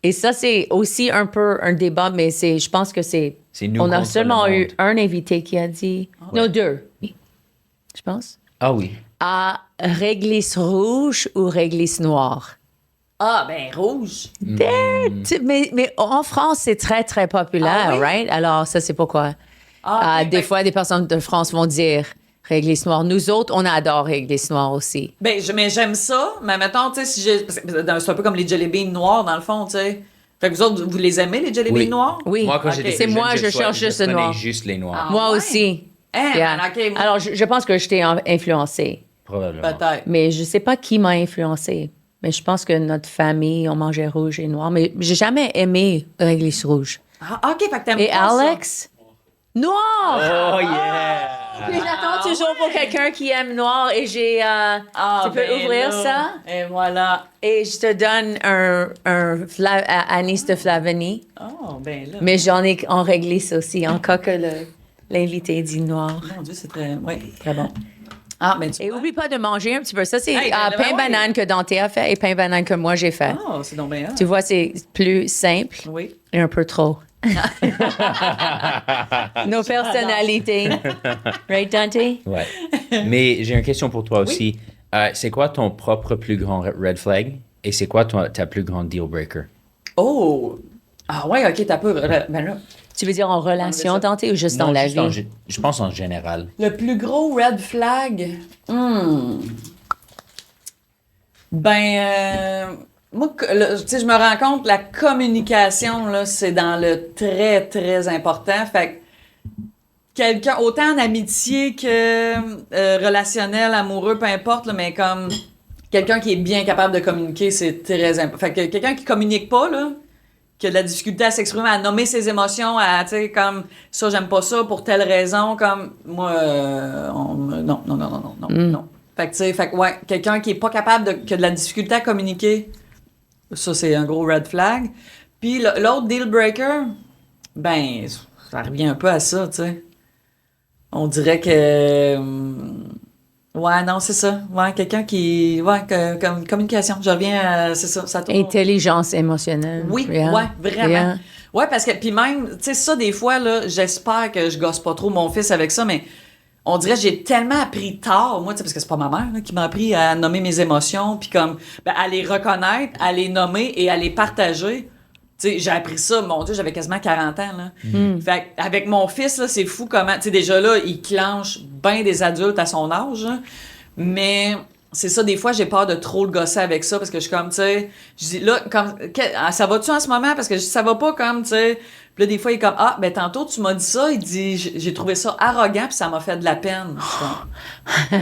Et ça, c'est aussi un peu un débat, mais je pense que c'est... C'est nous On a contre seulement le eu monde. un invité qui a dit... Non, deux. Je pense. Ah oui. À réglisse rouge ou réglisse noire? Ah, ben, rouge. Mais en France, c'est très, très populaire, Ah oui? right? Alors, ça, c'est pourquoi. Ah, ok, Des ben- fois, des personnes de France vont dire réglisse noire. Nous autres, on adore réglisse noire aussi. Ben, mais j'aime ça, mais mettons, tu sais, si j'ai. parce que c'est un peu comme les jelly beans noirs, dans le fond, tu sais. Fait que vous autres, vous les aimez, les jelly beans Oui. noirs? Oui. Moi, quand Ok. j'étais C'est plus moi, jeune, je cherche juste le prenais noir. juste les noirs. Ah, Moi ouais? aussi. Hein, Yeah. ben, ok, moi- Alors, je pense que je t'ai influencée. Probablement. Peut-être. Mais je sais pas qui m'a influencée. Mais je pense que notre famille, on mangeait rouge et noir. Mais j'ai jamais aimé réglisse rouge. Ah, ok, fait que t'aimes Et pas ça. Alex? Noir! Oh yeah! Puis j'attends toujours pour quelqu'un qui aime noir et j'ai... Ah, tu peux ben ouvrir là. ça? Et voilà. Et je te donne un anis de Flavanie. Oh, ben là. Mais j'en ai en réglisse aussi, en cas que l'invité dit noir. Mon Dieu, c'est très. Oui, très bon. Ah, ben tu Et oublie pas de manger un petit peu. Ça, c'est Hey, ben, pain ben banane que Dante a fait et pain banane que moi j'ai fait. Ah, c'est donc bien. Tu vois, c'est plus simple Oui. et un peu trop. Nos personnalités. Right, Dante? Ouais. Mais j'ai une question pour toi aussi. C'est quoi ton propre plus grand red flag et c'est quoi ta plus grande deal breaker? Oh! Ah ouais, OK, t'as peu. Ben là, Tu veux dire en relation, Dante, ou juste dans la vie? Je pense en général. le plus gros red flag? Moi, tu sais, je me rends compte, la communication, là, c'est dans le très, très important. Fait que quelqu'un, autant en amitié que relationnel, amoureux, peu importe, là, mais comme quelqu'un qui est bien capable de communiquer, c'est très important. Fait que quelqu'un qui communique pas, là, qui a de la difficulté à s'exprimer, à nommer ses émotions, à, tu sais, comme, ça, j'aime pas ça pour telle raison, comme, moi, non. Fait que, tu sais, ouais, quelqu'un qui est pas capable qui a de la difficulté à communiquer, ça, c'est un gros red flag. Puis l'autre deal breaker, ben, ça revient un peu à ça, tu sais. On dirait que... ouais, non, c'est ça. Ouais, quelqu'un qui... Ouais, comme communication. Je reviens à... C'est ça, ça tourne. Intelligence émotionnelle. Oui, Yeah. ouais, vraiment. Yeah. Ouais, parce que... Puis même, tu sais, ça, des fois, là, j'espère que je gosse pas trop mon fils avec ça, mais on dirait que j'ai tellement appris tard, moi, tu sais, parce que c'est pas ma mère là, qui m'a appris à nommer mes émotions, puis comme, ben, à les reconnaître, à les nommer et à les partager. Tu sais, j'ai appris ça, mon Dieu, j'avais quasiment 40 ans, là. Fait avec mon fils, là, c'est fou comment, tu sais, déjà là, il clenche bien des adultes à son âge, hein. Mais c'est ça, des fois, j'ai peur de trop le gosser avec ça, parce que je suis comme, tu sais, je dis, là, comme, ça va-tu en ce moment? Parce que ça va pas comme, tu sais. Puis là, des fois, il est comme, ah, ben tantôt, tu m'as dit ça. Il dit, j'ai trouvé ça arrogant, puis ça m'a fait de la peine. Je suis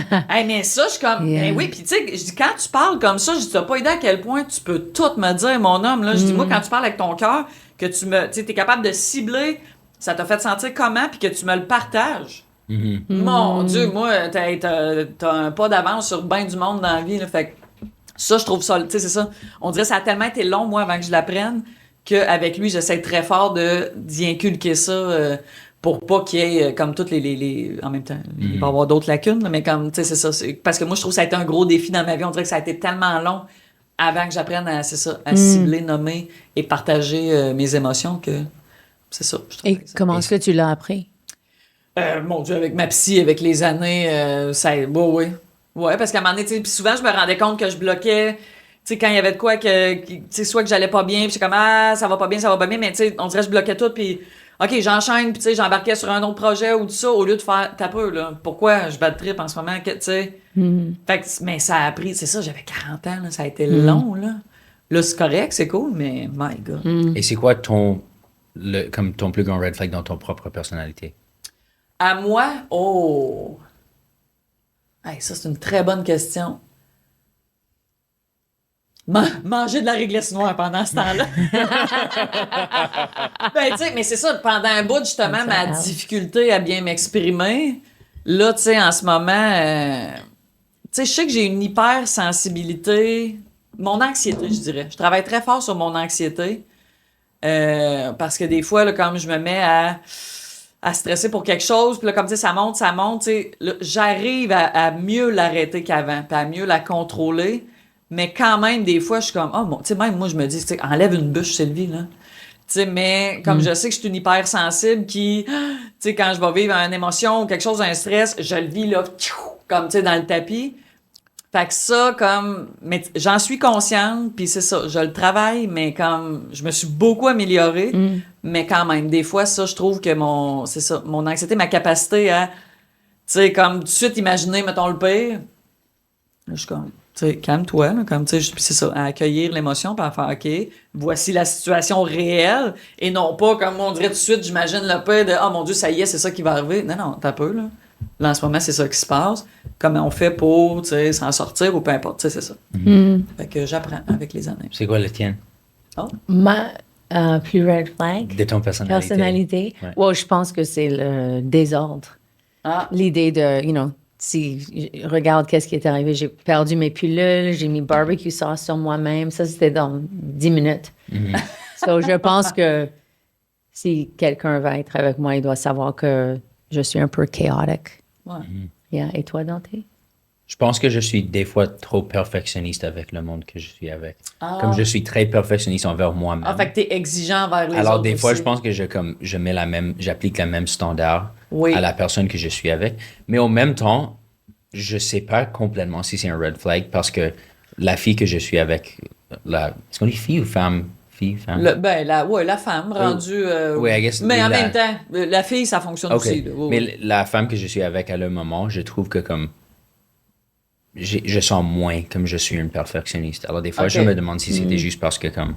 comme, hey, mais ça, je suis comme, Yeah. ben oui, puis tu sais, je dis, quand tu parles comme ça, je dis, t'as pas idée à quel point tu peux tout me dire, mon homme, là. Je dis, moi, quand tu parles avec ton cœur, que tu sais, t'es capable de cibler, ça t'a fait sentir comment, puis que tu me le partages. Mon Dieu, moi, t'as un pas d'avance sur bien du monde dans la vie, là. Fait que ça, je trouve ça, tu sais, c'est ça. On dirait que ça a tellement été long, moi, avant que je l'apprenne, qu'avec lui, j'essaie très fort d'y inculquer ça pour pas qu'il y ait comme toutes les en même temps, il va y avoir d'autres lacunes, là, mais comme, tu sais, c'est ça. Parce que moi, je trouve que ça a été un gros défi dans ma vie. On dirait que ça a été tellement long avant que j'apprenne à cibler, nommer et partager mes émotions que c'est ça. Je trouve Et comment est-ce que tu l'as appris? mon Dieu, avec ma psy, avec les années, ça... oui. Ouais, parce qu'à un moment donné, tu sais, puis souvent, je me rendais compte que je bloquais, tu sais, quand il y avait de quoi tu sais, soit que j'allais pas bien, puis j'étais comme, ah, ça va pas bien, mais tu sais, on dirait que je bloquais tout, puis OK, j'enchaîne, puis tu sais, j'embarquais sur un autre projet ou tout ça, au lieu de faire, t'as peu, là, pourquoi je bats de trip en ce moment, tu sais. Fait que, mais ça a pris, c'est ça, j'avais 40 ans, là, ça a été long, là. Là, c'est correct, c'est cool, mais my God. Et c'est quoi comme ton plus grand red flag dans ton propre personnalité? À moi, oh! Hey, ça, c'est une très bonne question. Manger de la réglisse noire pendant ce temps-là. Ben, tu sais, mais c'est ça, pendant un bout, justement, ma difficulté à bien m'exprimer, là, tu sais, en ce moment, tu sais, je sais que j'ai une hypersensibilité, mon anxiété, je dirais. Je travaille très fort sur mon anxiété, parce que des fois, là, comme je me mets à stresser pour quelque chose, puis là, comme tu sais, ça monte, tu sais, là, j'arrive à mieux l'arrêter qu'avant, puis à mieux la contrôler. Mais quand même, des fois, je suis comme, oh, bon, tu sais, même moi, je me dis, tu sais, enlève une bûche, Sylvie, là. Tu sais, mais comme je sais que je suis une hypersensible qui, tu sais, quand je vais vivre une émotion ou quelque chose, un stress, je le vis, là, comme, tu sais, dans le tapis. Fait que ça, comme, mais j'en suis consciente, puis c'est ça, je le travaille, mais comme, je me suis beaucoup améliorée, mais quand même, des fois, ça, je trouve que c'est ça, mon anxiété, ma capacité à, tu sais, comme, tout de suite imaginer, mettons, le pire, là, je suis comme, tu sais, calme-toi, là, comme, tu sais, c'est ça, à accueillir l'émotion, puis à faire, OK, voici la situation réelle, et non pas, comme on dirait tout de suite, j'imagine le pire de, oh mon Dieu, ça y est, c'est ça qui va arriver. Non, t'as peu, là. Là, en ce moment, c'est ça qui se passe. Comment on fait pour, tu sais, s'en sortir ou peu importe, tu sais, c'est ça. Fait que j'apprends avec les années. C'est quoi le tien? Oh. Ma plus red flag? De ton personnalité. Ouais. Ouais, je pense que c'est le désordre. Ah. L'idée de, si regarde qu'est-ce qui est arrivé, j'ai perdu mes pilules, j'ai mis barbecue sauce sur moi-même. Ça, c'était dans 10 minutes. So, je pense que si quelqu'un va être avec moi, il doit savoir que je suis un peu chaotique. Ouais. Yeah. Et toi, Dante? Je pense que je suis des fois trop perfectionniste avec le monde que je suis avec. Comme je suis très perfectionniste envers moi-même. Ah, fait que t'es exigeant envers les autres. Alors, des fois, aussi. je pense que j'applique le même standard Oui. à la personne que je suis avec. Mais au même temps, je sais pas complètement si c'est un red flag parce que la fille que je suis avec, est-ce qu'on dit fille ou femme? Fille, femme? La femme rendue. Oui, I guess. Mais en même temps, la fille, ça fonctionne OK. aussi. Là. Oui, Mais oui. la femme que je suis avec à le moment, je trouve que comme je sens moins comme je suis une perfectionniste. Alors des fois, je OK. me demande si c'était juste parce que comme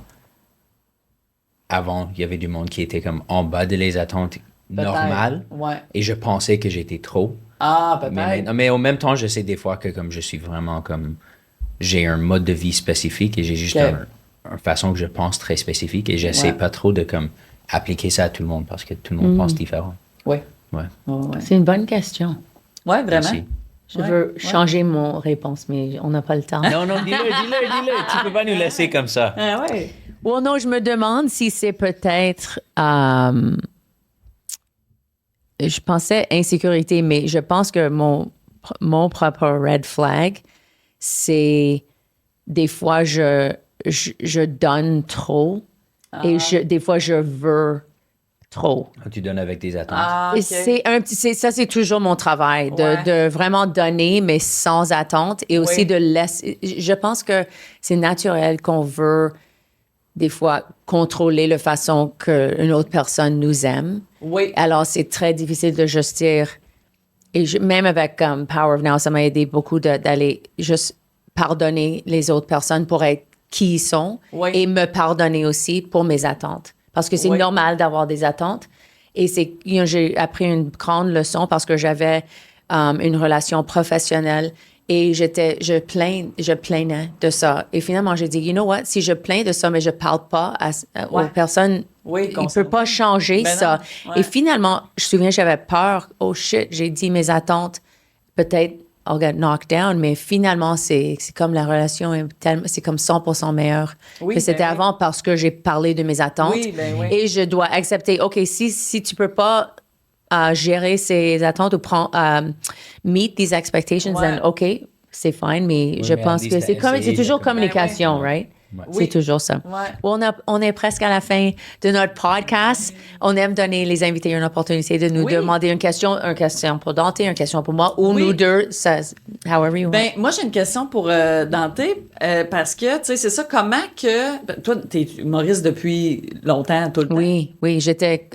avant, il y avait du monde qui était comme en bas de les attentes normales Ouais. et je pensais que j'étais trop. Ah, peut-être. Mais en même temps, je sais des fois que comme je suis vraiment comme j'ai un mode de vie spécifique et j'ai juste OK. une façon que je pense très spécifique et j'essaie pas trop de comme appliquer ça à tout le monde parce que tout le monde pense différent. Oui. Ouais. Ouais. C'est une bonne question. Ouais, vraiment. Merci. Je veux changer mon réponse, mais on n'a pas le temps. Non, dis-le. Tu peux pas nous laisser comme ça. Ah ouais. Well, non, je me demande si c'est peut-être... je pensais insécurité, mais je pense que mon propre red flag, c'est des fois je donne trop et des fois je veux trop. Tu donnes avec tes attentes. Ah, Et OK. c'est toujours mon travail, Ouais. de vraiment donner, mais sans attente, et aussi Oui. de laisser. Je pense que c'est naturel qu'on veut, des fois, contrôler la façon qu'une autre personne nous aime. Oui. Alors, c'est très difficile de juste dire. Et même avec Power of Now, ça m'a aidé beaucoup d'aller juste pardonner les autres personnes pour être qui ils sont Oui. et me pardonner aussi pour mes attentes. Parce que c'est Oui. normal d'avoir des attentes. Et j'ai appris une grande leçon parce que j'avais une relation professionnelle et je plaignais de ça. Et finalement, j'ai dit, you know what, si je plains de ça, mais je parle pas aux personnes, Oui, il peut pas changer Ben ça. non, ouais. Et finalement, je me souviens, j'avais peur. Oh shit, j'ai dit mes attentes. Peut-être I'll get knocked down, mais finalement, c'est comme la relation c'est comme 100% meilleure Oui, que c'était ben oui. avant parce que j'ai parlé de mes attentes. Oui, ben oui. Et je dois accepter, OK, si tu peux pas gérer ces attentes ou meet these expectations, Ouais. then OK, c'est fine, mais je mais pense at que least c'est essayer toujours de- communication, Ben right? Ouais. C'est Oui. toujours ça. Ouais. On est presque à la fin de notre podcast. On aime donner les invités une opportunité de nous Oui. demander une question pour Dante, une question pour moi, ou Oui. nous deux, ça, however you want. Ben, moi, j'ai une question pour Dante, parce que, tu sais, c'est ça, comment que... ben, toi, t'es humoriste depuis longtemps, tout le temps. Oui, j'étais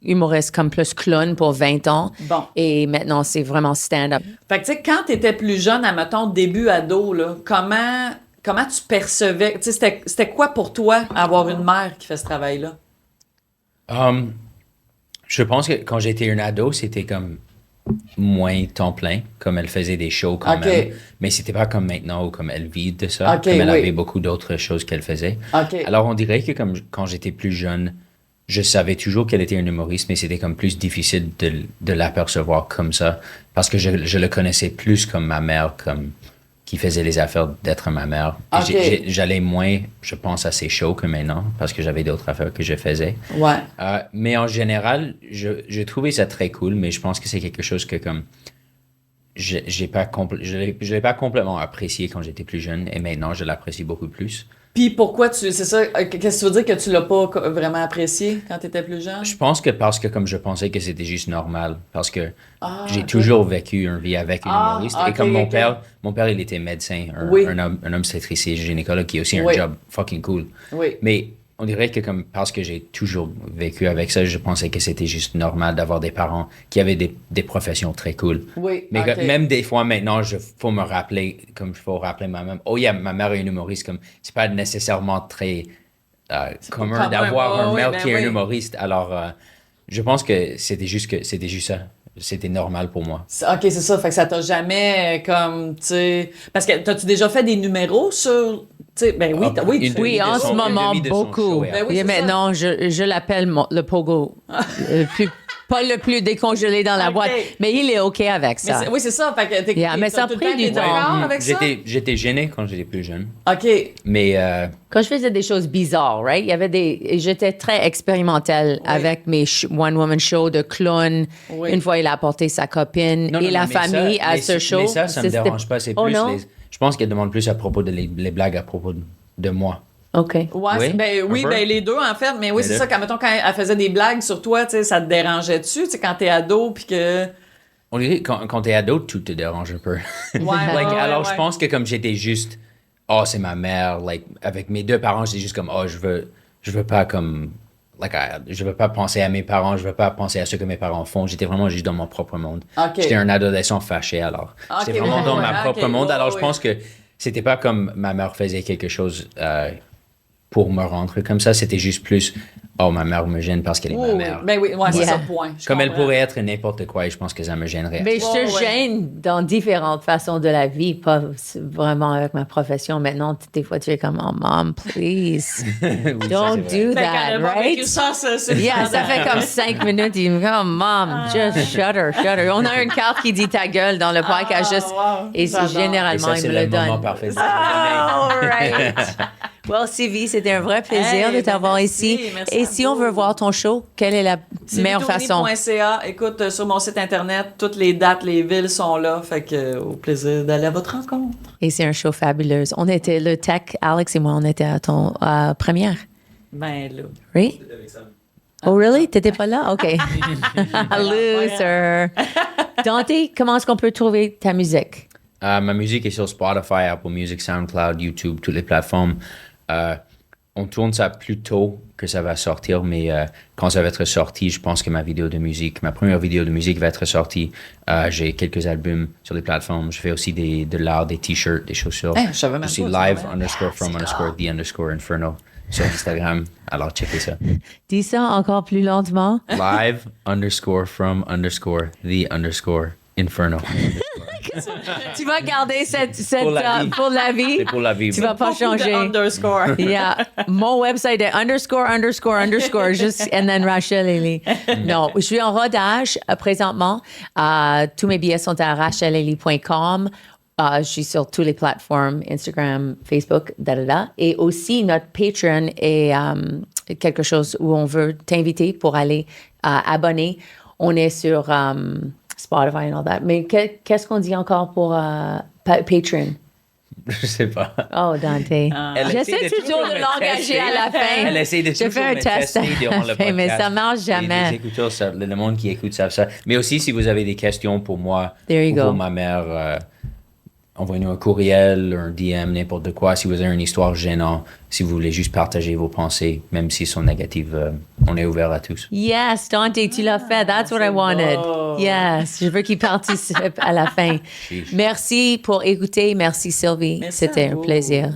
humoriste comme plus clown pour 20 ans. Bon. Et maintenant, c'est vraiment stand-up. Fait que, tu sais, quand t'étais plus jeune, admettons, début ado, là, comment tu percevais... Tu sais, c'était quoi pour toi avoir une mère qui fait ce travail-là? Je pense que quand j'étais un ado, c'était comme moins temps plein, comme elle faisait des shows quand OK. même. Mais c'était pas comme maintenant où comme elle vit de ça, OK, comme elle oui. avait beaucoup d'autres choses qu'elle faisait. OK. Alors on dirait que comme quand j'étais plus jeune, je savais toujours qu'elle était une humoriste, mais c'était comme plus difficile de l'apercevoir comme ça, parce que je le connaissais plus comme ma mère, comme qui faisait les affaires d'être ma mère. Et OK. j'allais moins, je pense, à ses shows que maintenant, parce que j'avais d'autres affaires que je faisais. Ouais. Mais en général, je trouvais ça très cool, mais je pense que c'est quelque chose que comme je l'ai pas complètement apprécié quand j'étais plus jeune, et maintenant je l'apprécie beaucoup plus. Puis pourquoi c'est ça, qu'est-ce que tu veux dire que tu l'as pas vraiment apprécié quand t'étais plus jeune? Je pense que parce que comme je pensais que c'était juste normal, parce que j'ai ok. toujours vécu une vie avec une humoriste, et ok, comme mon ok. père il était médecin, Oui. un homme obstétricien gynécologue qui a aussi un Oui. job fucking cool. Oui. Mais on dirait que comme parce que j'ai toujours vécu avec ça, je pensais que c'était juste normal d'avoir des parents qui avaient des professions très cool. Oui, Mais ok. que même des fois maintenant, faut me rappeler, comme il faut rappeler ma-même, oh yeah, ma mère est une humoriste, comme c'est pas nécessairement très commun commun, d'avoir un oui, mère ben qui est oui. un humoriste. Alors, je pense que c'était juste ça. C'était normal pour moi. OK, c'est ça. Fait que ça t'a jamais comme, tu sais... Parce que t'as-tu déjà fait des numéros sur... Tu sais, ben oui, Ah, oui, une tu Oui, de en son- ce moment, une de son beaucoup. show, Ben oui, Et c'est maintenant, je l'appelle le pogo. Pas le plus décongelé dans la Ok. boîte, mais il est OK avec Mais ça. oui, c'est ça. Fait que Yeah, mais ça a tout le pris temps du été temps. d'accord avec ça? J'étais gêné quand j'étais plus jeune. OK. Mais Quand je faisais des choses bizarres, right? J'étais très expérimentale avec mes one-woman shows de clown. Oui. Une fois, il a apporté sa copine non, et non, la mais famille ça- à mais ce show. Mais ça me C'était- dérange pas. C'est Oh plus non? je pense qu'elle demande plus à propos de les blagues à propos de moi. OK. Ouais, Oui, oui, un peu. les deux, en fait. Mais oui, Les c'est deux. ça. Quand, mettons, quand elle faisait des blagues sur toi, tu sais, ça te dérangeait-tu, tu sais, quand t'es ado, puis que... On dirait quand t'es ado, tout te dérange un peu. Alors, je pense que comme j'étais juste, oh, c'est ma mère. Like, avec mes deux parents, j'étais juste comme, oh, je veux pas comme, je veux pas penser à mes parents, je veux pas penser à ce que mes parents font. J'étais vraiment juste dans mon propre monde. Ok. J'étais un adolescent fâché, alors. J'étais vraiment dans ma propre monde. Alors, je pense que c'était pas comme ma mère faisait quelque chose pour me rendre comme ça. C'était juste plus, oh, ma mère me gêne parce qu'elle est ma mère. Ben oui, c'est ça le point. Comme elle pourrait être n'importe quoi et je pense que ça me gênerait. Mais je te gêne dans différentes façons de la vie, pas vraiment avec ma profession. Maintenant, des fois, tu es comme, oh, mom, please, don't do that, right? Ça fait comme 5 minutes. Il me dit, oh, mom, just shut her. On a une carte qui dit ta gueule dans le podcast, et généralement, il me le donne. C'est le moment parfait. All right. Well, Sylvie, c'était un vrai plaisir de t'avoir ici. Merci Et si on veut voir ton show, quelle est la meilleure façon? Sylvie.ca. Écoute, sur mon site Internet, toutes les dates, les villes sont là. Fait que, au plaisir d'aller à votre rencontre. Et c'est un show fabuleux. On était, le tech, Alex et moi, on était à ton première. Ben là. Oui? Oh, really? T'étais pas là? OK. Loser. Dante, comment est-ce qu'on peut trouver ta musique? Ma musique est sur Spotify, Apple Music, SoundCloud, YouTube, toutes les plateformes. On tourne ça plus tôt que ça va sortir, mais quand ça va être sorti, je pense que ma première vidéo de musique va être sortie. J'ai quelques albums sur les plateformes. Je fais aussi de l'art, des t-shirts, des chaussures. Je savais même je suis pas, live_from_the_inferno sur Instagram. Alors, checkez ça. Dis ça encore plus lentement. live_from_the_inferno. Tu vas garder cette Pour la vie. C'est pour la vie. Tu vas pas changer. Underscore. Yeah. Mon website est ___, juste, and then Rachel Ellie. Non, je suis en rodage présentement. Tous mes billets sont à rachelellie.com. Je suis sur toutes les plateformes, Instagram, Facebook, Et aussi, notre Patreon est quelque chose où on veut t'inviter pour aller abonner. On est sur Spotify and all that. Mais qu'est-ce qu'on dit encore pour Patreon? Je sais pas. Oh, Dante. J'essaie toujours de l'engager à la fin. Elle essaie de toujours me tester durant le podcast. Mais ça marche jamais. Les écouteurs, le monde qui écoute savent ça. Mais aussi, si vous avez des questions pour moi ou pour ma mère, envoyez-nous un courriel, un DM, n'importe quoi. Si vous avez une histoire gênante, si vous voulez juste partager vos pensées, même s'ils sont négatives, on est ouvert à tous. Yes, Dante, tu l'as fait. That's what I wanted. Yes, je veux qu'il participe à la fin. Merci pour écouter. Merci, Sylvie. C'était un plaisir.